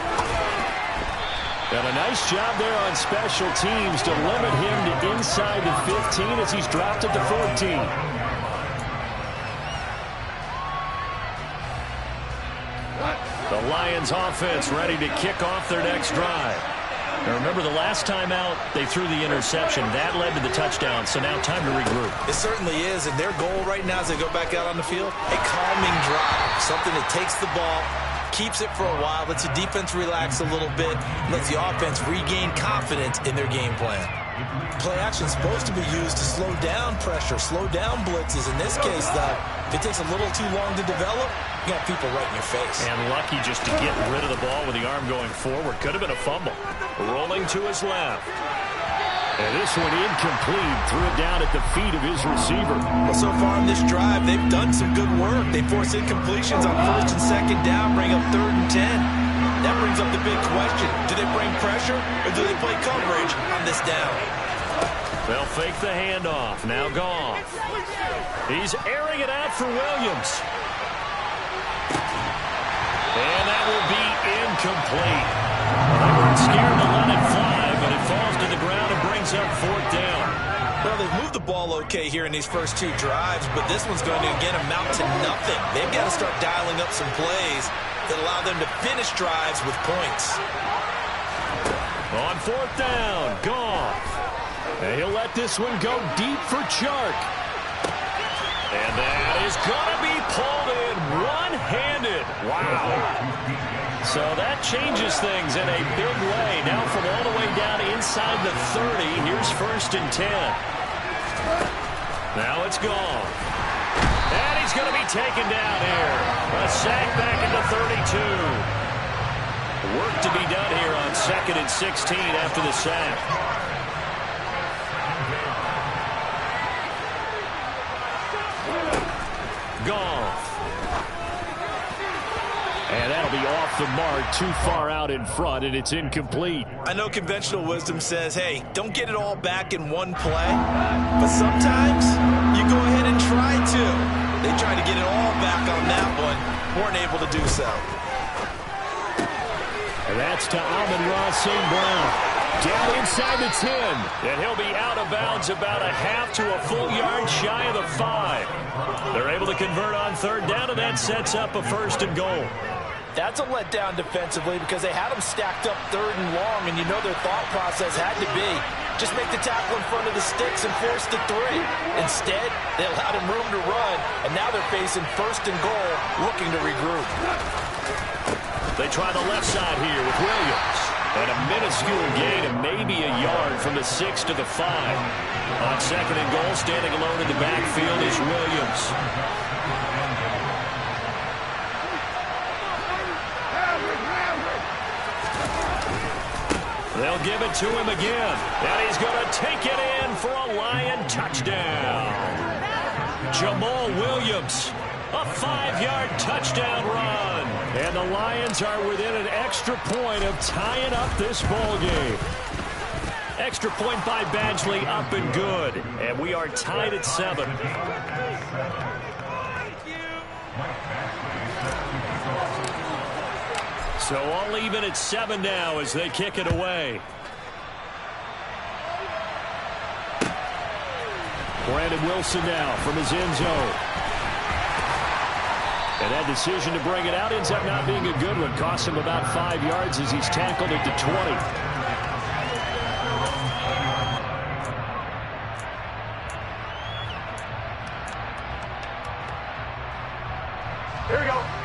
And a nice job there on special teams to limit him to inside the 15 as he's dropped at the 14. The Lions offense ready to kick off their next drive. Now remember, the last time out, they threw the interception. That led to the touchdown, so now time to regroup. It certainly is, and their goal right now as they go back out on the field, a calming drive, something that takes the ball, keeps it for a while, lets the defense relax a little bit, lets the offense regain confidence in their game plan. Play action is supposed to be used to slow down pressure, slow down blitzes. In this case, though, if it takes a little too long to develop, you got people right in your face. And lucky just to get rid of the ball with the arm going forward. Could have been a fumble. Rolling to his left. And this one incomplete. Threw it down at the feet of his receiver. Well, so far in this drive, they've done some good work. They force incompletions on first and second down, bring up 3rd and 10. That brings up the big question. Do they bring pressure or do they play coverage on this down? They'll fake the handoff. Now Goff. He's airing it out for Williams. And that will be incomplete. They weren't scared to let it fly, but it falls to the ground and brings up 4th down. Well, they've moved the ball okay here in these first 2 drives, but this one's going to, again, amount to nothing. They've got to start dialing up some plays that allow them to finish drives with points. On 4th down, Goff. And he'll let this one go deep for Chark. And that is going to be pulled in one-handed. Wow. So that changes things in a big way. Now from all the way down inside the 30, here's 1st and 10. Now it's Goff. And he's going to be taken down here. A sack back into 32. Work to be done here on 2nd and 16 after the sack. Goff. And that'll be off the mark, too far out in front, and it's incomplete. I know conventional wisdom says, hey, don't get it all back in one play. But sometimes you go ahead and try to. They tried to get it all back on that one. Weren't able to do so. And that's to Amon-Ra St. Brown. Down inside the 10. And he'll be out of bounds about a half to a full yard shy of the 5. They're able to convert on 3rd down, and that sets up a 1st and goal. That's a letdown defensively because they had them stacked up 3rd and long, and you know their thought process had to be just make the tackle in front of the sticks and force the 3. Instead, they allowed him room to run, and now they're facing 1st and goal, looking to regroup. They try the left side here with Williams. And a minuscule gain of maybe a yard from the 6 to the 5. On 2nd and goal, standing alone in the backfield is Williams. They'll give it to him again. And he's going to take it in for a Lion touchdown. Jamal Williams, a 5-yard touchdown run. And the Lions are within an extra point of tying up this ball game. Extra point by Badgley, up and good. And we are tied at 7. So all even at 7 now as they kick it away. Brandon Wilson now from his end zone. And that decision to bring it out ends up not being a good one. Costs him about 5 yards as he's tackled at the 20.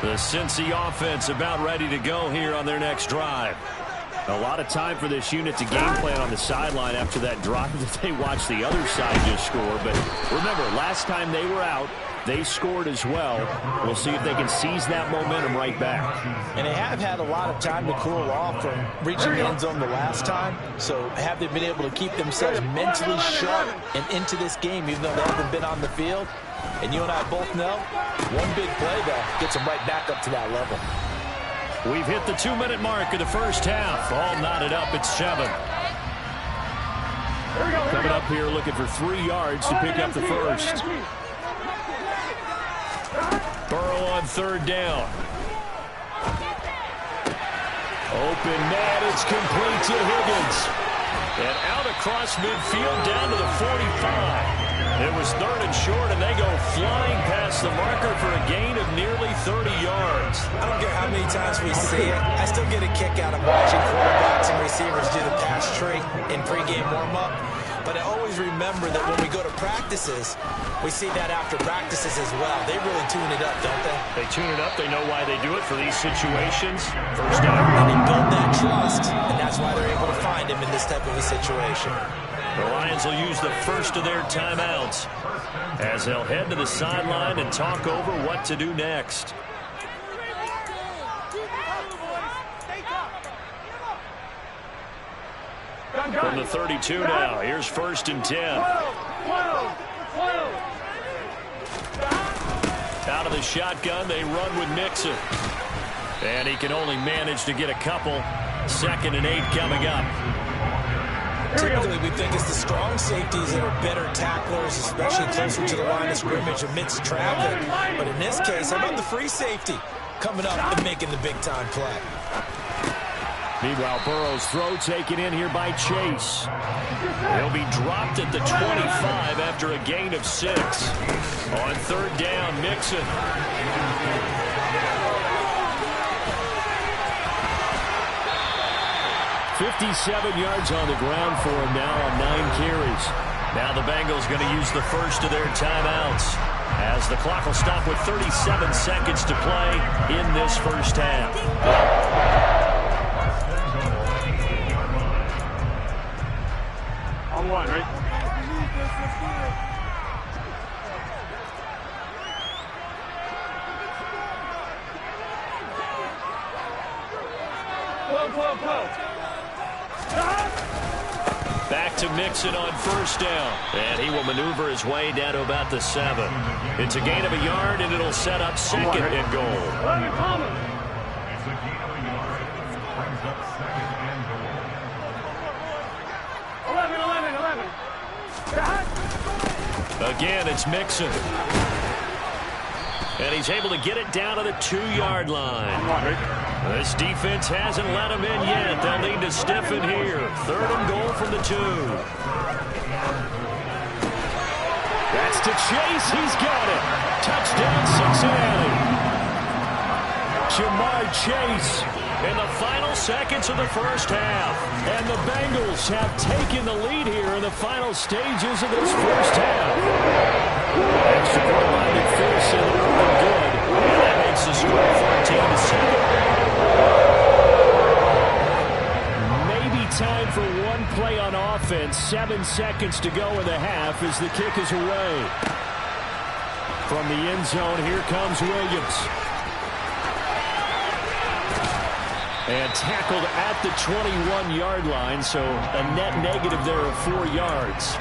The Cincy offense about ready to go here on their next drive. A lot of time for this unit to game plan on the sideline after that drive that they watched the other side just score. But remember, last time they were out, they scored as well. We'll see if they can seize that momentum right back. And they have had a lot of time to cool off from reaching the end zone the last time. So have they been able to keep themselves mentally sharp and into this game even though they haven't been on the field? And you and I both know, one big play, though, gets them right back up to that level. We've hit the 2-minute mark of the first half. All knotted up at 7. Coming up here looking for 3 yards to pick up the first. Burrow on 3rd down. Open man, it's complete to Higgins. And out across midfield down to the 45. It was 3rd and short, and they go flying past the marker for a gain of nearly 30 yards. I don't care how many times we see it. I still get a kick out of watching quarterbacks and receivers do the pass tree in pregame warm-up. But I always remember that when we go to practices, we see that after practices as well. They really tune it up, don't they? They tune it up. They know why they do it for these situations. First down. And they build that trust, and that's why they're able to find him in this type of a situation. The Lions will use the first of their timeouts as they'll head to the sideline and talk over what to do next. From the 32 now, here's 1st and 10. Out of the shotgun, they run with Mixon. And he can only manage to get a couple. 2nd and 8 coming up. Typically, we think it's the strong safeties that are better tacklers, especially closer to the line of scrimmage amidst traffic. But in this case, how about the free safety coming up and making the big-time play? Meanwhile, Burrow's throw taken in here by Chase. He'll be dropped at the 25 after a gain of 6. On 3rd down, Mixon. 57 yards on the ground for him now on 9 carries. Now the Bengals going to use the first of their timeouts as the clock will stop with 37 seconds to play in this first half. On 1, right? Back to Mixon on 1st down. And he will maneuver his way down to about the 7. It's a gain of a yard, and it'll set up 2nd and goal. It's a gain of a yard. Brings up 2nd and goal. 11. Again, it's Mixon. And he's able to get it down to the 2-yard line. This defense hasn't let him in yet. They'll need to stiffen here. 3rd and goal from the 2. That's to Chase. He's got it. Touchdown, Cincinnati. Jamar Chase in the final seconds of the first half. And the Bengals have taken the lead here in the final stages of this first half. Extra point by McPherson, open good. And that makes the score 14-7. Maybe time for one play on offense. 7 seconds to go in the half as the kick is away. From the end zone, here comes Williams. And tackled at the 21-yard line, so a net negative there of 4 yards.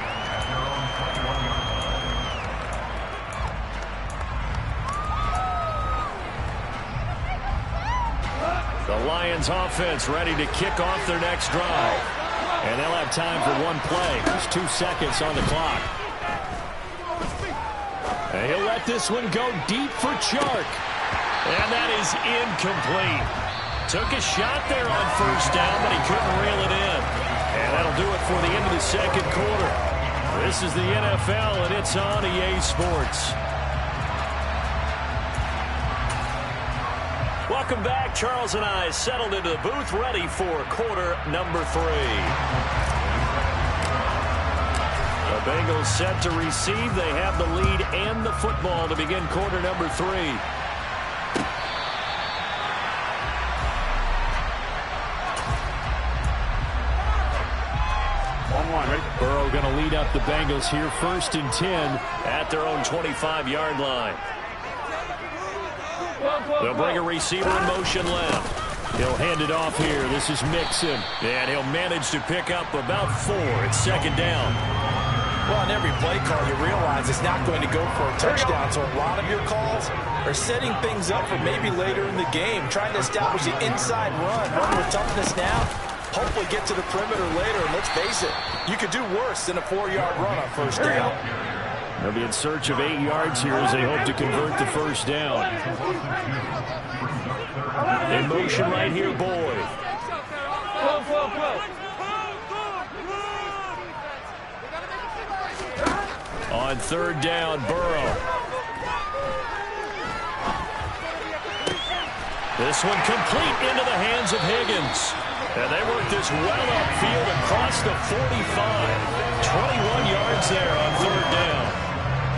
The Lions offense ready to kick off their next drive. And they'll have time for one play. There's 2 seconds on the clock. And he'll let this one go deep for Chark. And that is incomplete. Took a shot there on first down, but he couldn't reel it in. And that'll do it for the end of the second quarter. This is the NFL, and it's on EA Sports. Welcome back. Charles and I settled into the booth, ready for quarter number 3. The Bengals set to receive. They have the lead and the football to begin quarter number 3. Burrow going to lead up the Bengals here, 1st and 10 at their own 25-yard line. They'll bring a receiver in motion left. He'll hand it off here. This is Mixon. And he'll manage to pick up about 4. It's 2nd down. Well, on every play call, you realize it's not going to go for a touchdown. So a lot of your calls are setting things up for maybe later in the game, trying to establish the inside run with toughness now. Hopefully get to the perimeter later. And let's face it, you could do worse than a 4-yard run on first down. They'll be in search of 8 yards here as they hope to convert the first down. In motion right here, Boyd. On 3rd down, Burrow. This one complete into the hands of Higgins. And they work this well upfield across the 45. 21 yards there on 3rd down.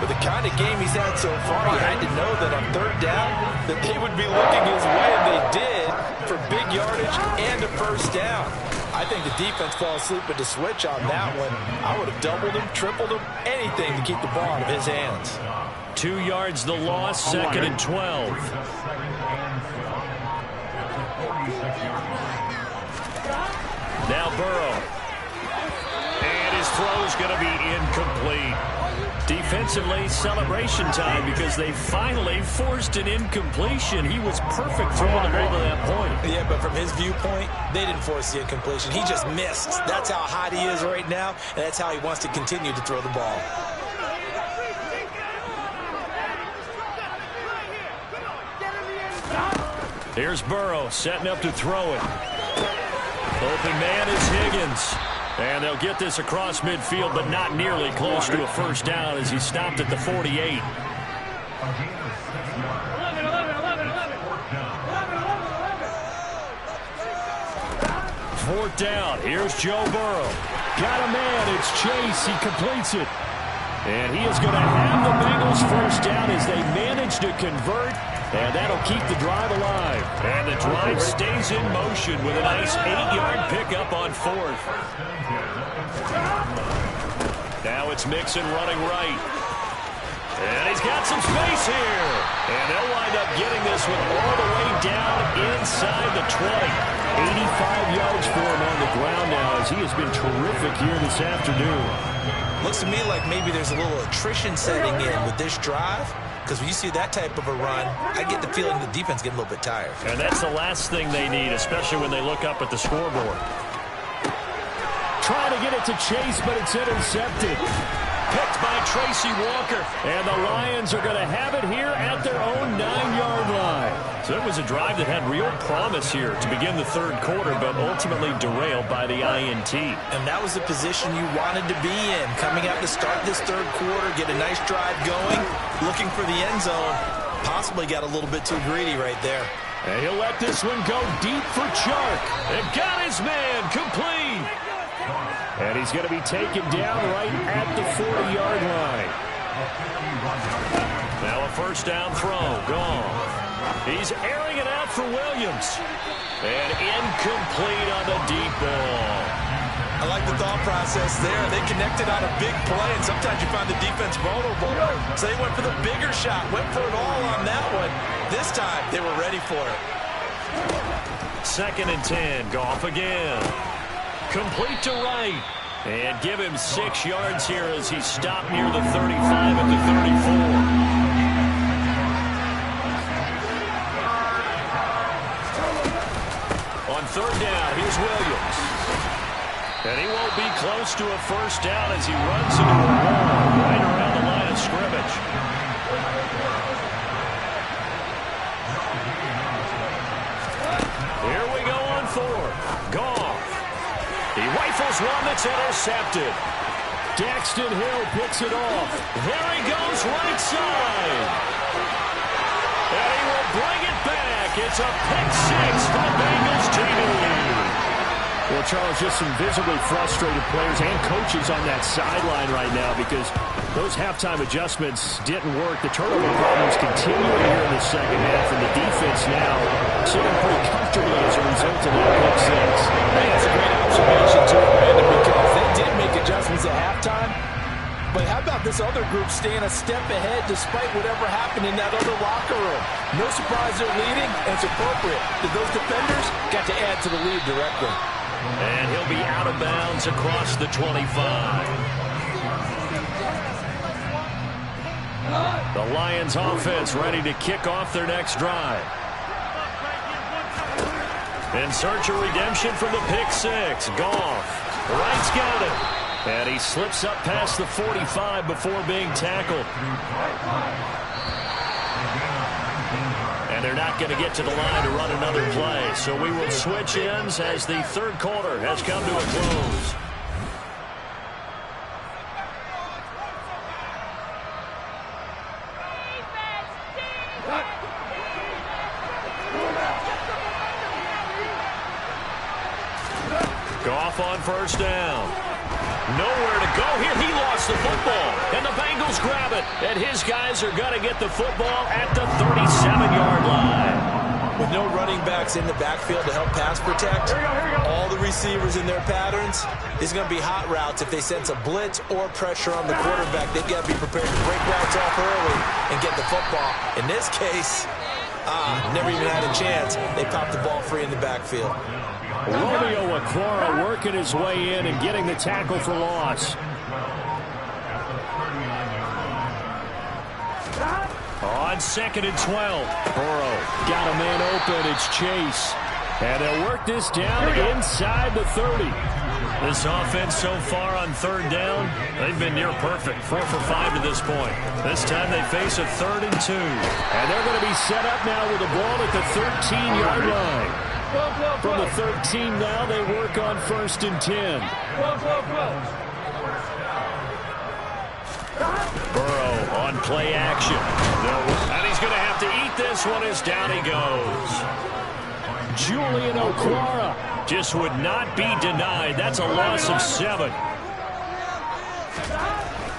With the kind of game he's had so far, you had to know that on 3rd down that they would be looking his way, and they did, for big yardage and a first down. I think the defense fell asleep at the switch on that one. I would have doubled him, tripled him, anything to keep the ball out of his hands. 2 yards the loss, 2nd and 12. Now Burrow. And his throw's going to be incomplete. Defensively, celebration time because they finally forced an incompletion. He was perfect throwing the ball to that point. Yeah, but from his viewpoint, they didn't force the incompletion. He just missed. That's how hot he is right now, and that's how he wants to continue to throw the ball. Here's Burrow setting up to throw it. Open man is Higgins. And they'll get this across midfield, but not nearly close to a first down as he stopped at the 48. 4th down. Here's Joe Burrow. Got a man. It's Chase. He completes it. And he is going to have the Bengals first down as they manage to convert. And that'll keep the drive alive. And the drive stays in motion with a nice 8-yard pickup on 4th. Now it's Mixon running right. And he's got some space here. And they'll wind up getting this one all the way down inside the 20. 85 yards for him on the ground now as he has been terrific here this afternoon. Looks to me like maybe there's a little attrition setting in with this drive. Because when you see that type of a run, I get the feeling the defense getting a little bit tired. And that's the last thing they need, especially when they look up at the scoreboard. Trying to get it to Chase, but it's intercepted. Picked by Tracy Walker. And the Lions are going to have it here at their own 9-yard line. So it was a drive that had real promise here to begin the 3rd quarter, but ultimately derailed by the INT. And that was the position you wanted to be in. Coming out to start this 3rd quarter, get a nice drive going, looking for the end zone. Possibly got a little bit too greedy right there. And he'll let this one go deep for Chark. And got his man complete. And he's going to be taken down right at the 40-yard line. Now a first down throw. Gone. He's airing it out for Williams. And incomplete on the deep ball. I like the thought process there. They connected on a big play, and sometimes you find the defense vulnerable. So they went for the bigger shot, went for it all on that one. This time, they were ready for it. 2nd and 10. Goff again. Complete to right. And give him 6 yards here as he stopped near the 35 at the 34. On 3rd down, here's Williams. And he won't be close to a first down as he runs into a wall right around the line of scrimmage. Here we go on fourth. Goff. He rifles one that's intercepted. Daxton Hill picks it off. There he goes right side. And he will bring it back. It's a pick six for the Bengals TV. Well, Charles, just some visibly frustrated players and coaches on that sideline right now because those halftime adjustments didn't work. The turnover problems continue here in the second half, and the defense now sitting pretty comfortably as a result of that pick six. Hey, that's a great observation, too, Brandon, because they did make adjustments at halftime. But how about this other group staying a step ahead despite whatever happened in that other locker room? No surprise they're leading, and it's appropriate that those defenders got to add to the lead directly. And he'll be out of bounds across the 25. The Lions offense ready to kick off their next drive. In search of redemption from the pick six. Goff. Wright's got it. And he slips up past the 45 before being tackled. And they're not going to get to the line to run another play. So we will switch ends as the third quarter has come to a close. Goff on first down. Nowhere to go here. He lost the football. And the Bengals grab it. And his guys are going to get the football at the 37-yard line. With no running backs in the backfield to help pass protect, all the receivers in their patterns, there's going to be hot routes. If they sense a blitz or pressure on the quarterback, they've got to be prepared to break routes off early and get the football. In this case, never even had a chance. They popped the ball free in the backfield. Romeo Okwara working his way in and getting the tackle for loss. On 2nd and 12. Burrow got a man open. It's Chase. And they'll work this down inside the 30. This offense so far on third down, they've been near perfect. 4 for 5 to this point. This time they face a 3rd and 2. And they're going to be set up now with the ball at the 13-yard line. From the 13 now, they work on 1st and 10. Burrow on play action. And he's going to have to eat this one as down he goes. Julian Okwara just would not be denied. That's a loss of 7.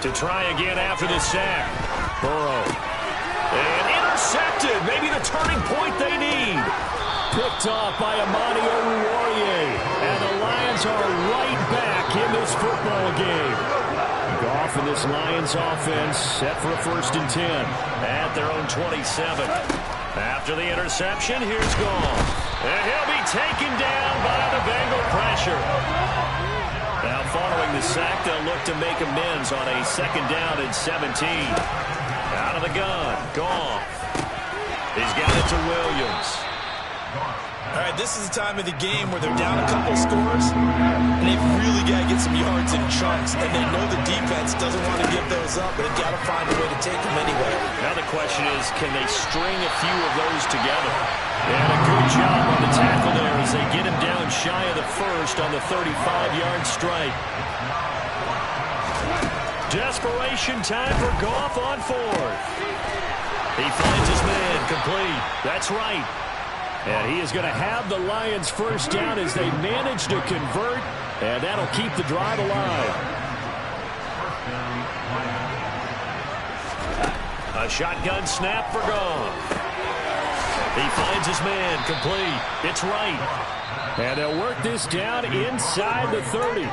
To try again after the sack. Burrow. And intercepted. Maybe the turning point they need. Picked off by Amani Oruwariye. And the Lions are right back in this football game. Goff in this Lions offense set for a 1st and 10. At their own 27. After the interception, here's Goff. And he'll be taken down by the Bengal pressure. Now following the sack, they'll look to make amends on a 2nd down and 17. Out of the gun, Goff. He's got it to Williams. All right, this is the time of the game where they're down a couple scores, and they've really got to get some yards in chunks, and they know the defense doesn't want to give those up, but they've got to find a way to take them anyway. Now the question is, can they string a few of those together? And a good job on the tackle there as they get him down shy of the 1st on the 35-yard strike. Desperation time for Goff on 4th. He finds his man complete. That's right. And he is going to have the Lions' 1st down as they manage to convert, and that'll keep the drive alive. A shotgun snap for Goff. He finds his man complete. It's right. And they'll work this down inside the 30.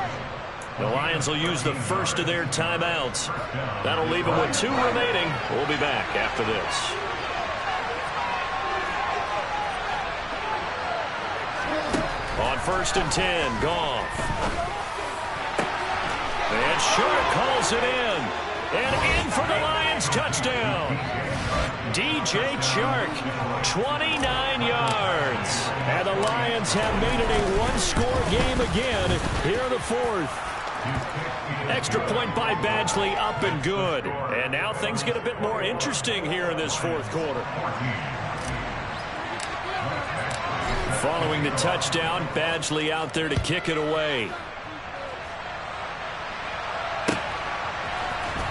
The Lions will use the 1st of their timeouts. That'll leave them with 2 remaining. We'll be back after this. On 1st and 10, Goff. And Short calls it in. And in for the Lions touchdown. DJ Chark, 29 yards. And the Lions have made it a one-score game again here in the fourth. Extra point by Badgley, up and good. And now things get a bit more interesting here in this fourth quarter. Following the touchdown, Badgley out there to kick it away.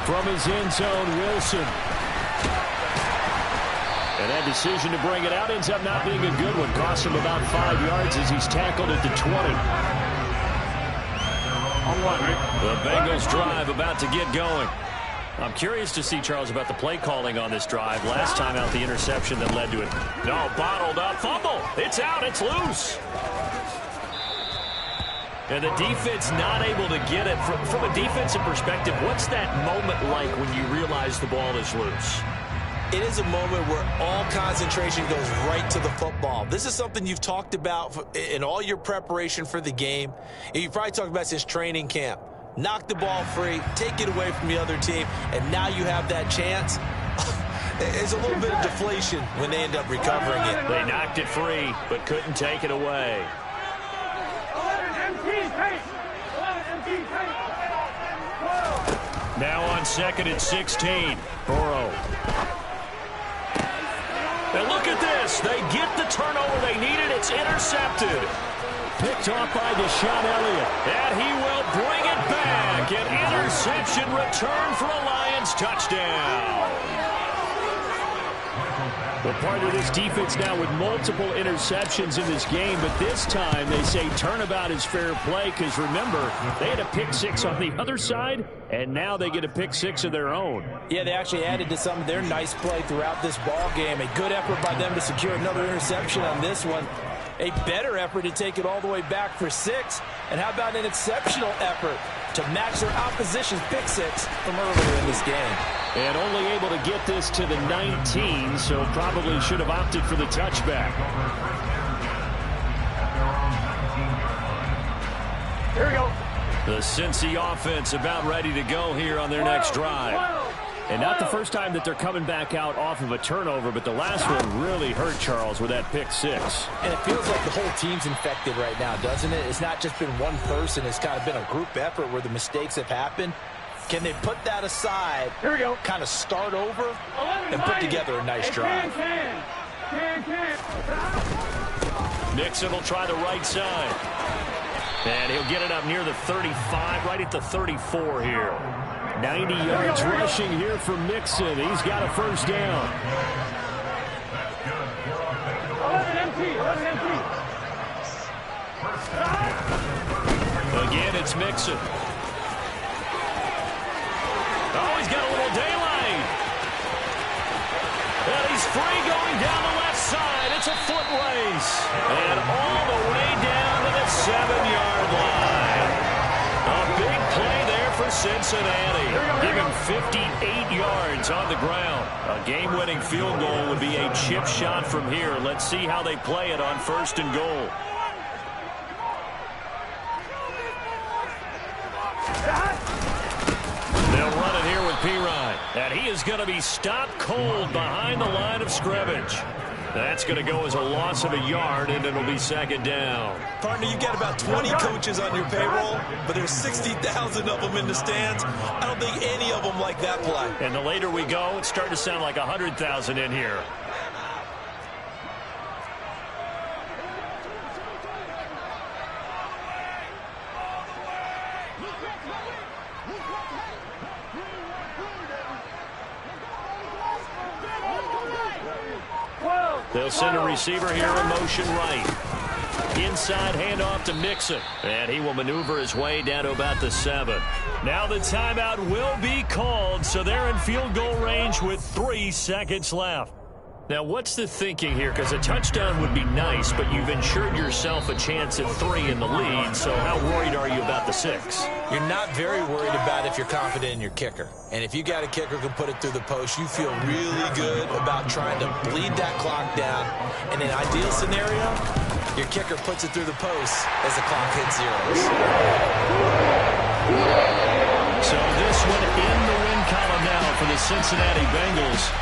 From his end zone, Wilson. And that decision to bring it out ends up not being a good one. Cost him about 5 yards as he's tackled at the 20. The Bengals drive about to get going. I'm curious to see, Charles, about the play calling on this drive. Last time out, the interception that led to it. No, bottled up, fumble. It's out, it's loose. And the defense not able to get it. From a defensive perspective, what's that moment like when you realize the ball is loose? It is a moment where all concentration goes right to the football. This is something you've talked about in all your preparation for the game. And you probably talked about since training camp. Knock the ball free, take it away from the other team, and now you have that chance. There's a little bit of deflation when they end up recovering it. They knocked it free, but couldn't take it away. Now on 2nd and 16, Burrow. And look at this. They get the turnover they needed. It's intercepted. Picked off by Deshaun Elliott. And he will bring it back. An interception return for a Lions touchdown. Well, part of this defense now with multiple interceptions in this game, but this time they say turnabout is fair play because, remember, they had a pick 6 on the other side, and now they get a pick 6 of their own. Yeah, they actually added to some of their nice play throughout this ball game. A good effort by them to secure another interception on this one. A better effort to take it all the way back for 6. And how about an exceptional effort to match their opposition's pick 6 from earlier in this game. And only able to get this to the 19, so probably should have opted for the touchback. Here we go. The Cincy offense about ready to go here on their next drive. And not the first time that they're coming back out off of a turnover, but the last one really hurt, Charles, with that pick 6. And it feels like the whole team's infected right now, doesn't it? It's not just been one person. It's kind of been a group effort where the mistakes have happened. Can they put that aside, here we go, kind of start over, and put together a nice drive? Mixon will try the right side. And he'll get it up near the 35, right at the 34 here. 90 yards rushing here for Mixon. He's got a first down. 11 empty. Again, it's Mixon. Oh, he's got a little daylight. And he's free going down the left side. It's a foot race. And all the way down to the 7-yard line. A big play there for Cincinnati. Give him 58 yards on the ground. A game-winning field goal would be a chip shot from here. Let's see how they play it on 1st and goal. They'll run it here with Pirine. And he is going to be stopped cold behind the line of scrimmage. That's going to go as a loss of a yard, and it'll be 2nd down. Partner, you've got about 20 coaches on your payroll, but there's 60,000 of them in the stands. I don't think any of them like that play. And the later we go, it's starting to sound like 100,000 in here. They'll send a receiver here in motion right. Inside handoff to Mixon. And he will maneuver his way down to about the 7. Now the timeout will be called, so they're in field goal range with 3 seconds left. Now, what's the thinking here? Because a touchdown would be nice, but you've ensured yourself a chance at 3 in the lead, so how worried are you about the 6? You're not very worried about if you're confident in your kicker. And if you got a kicker who can put it through the post, you feel really good about trying to bleed that clock down. In an ideal scenario, your kicker puts it through the post as the clock hits 0s. So this one in the win column now for the Cincinnati Bengals.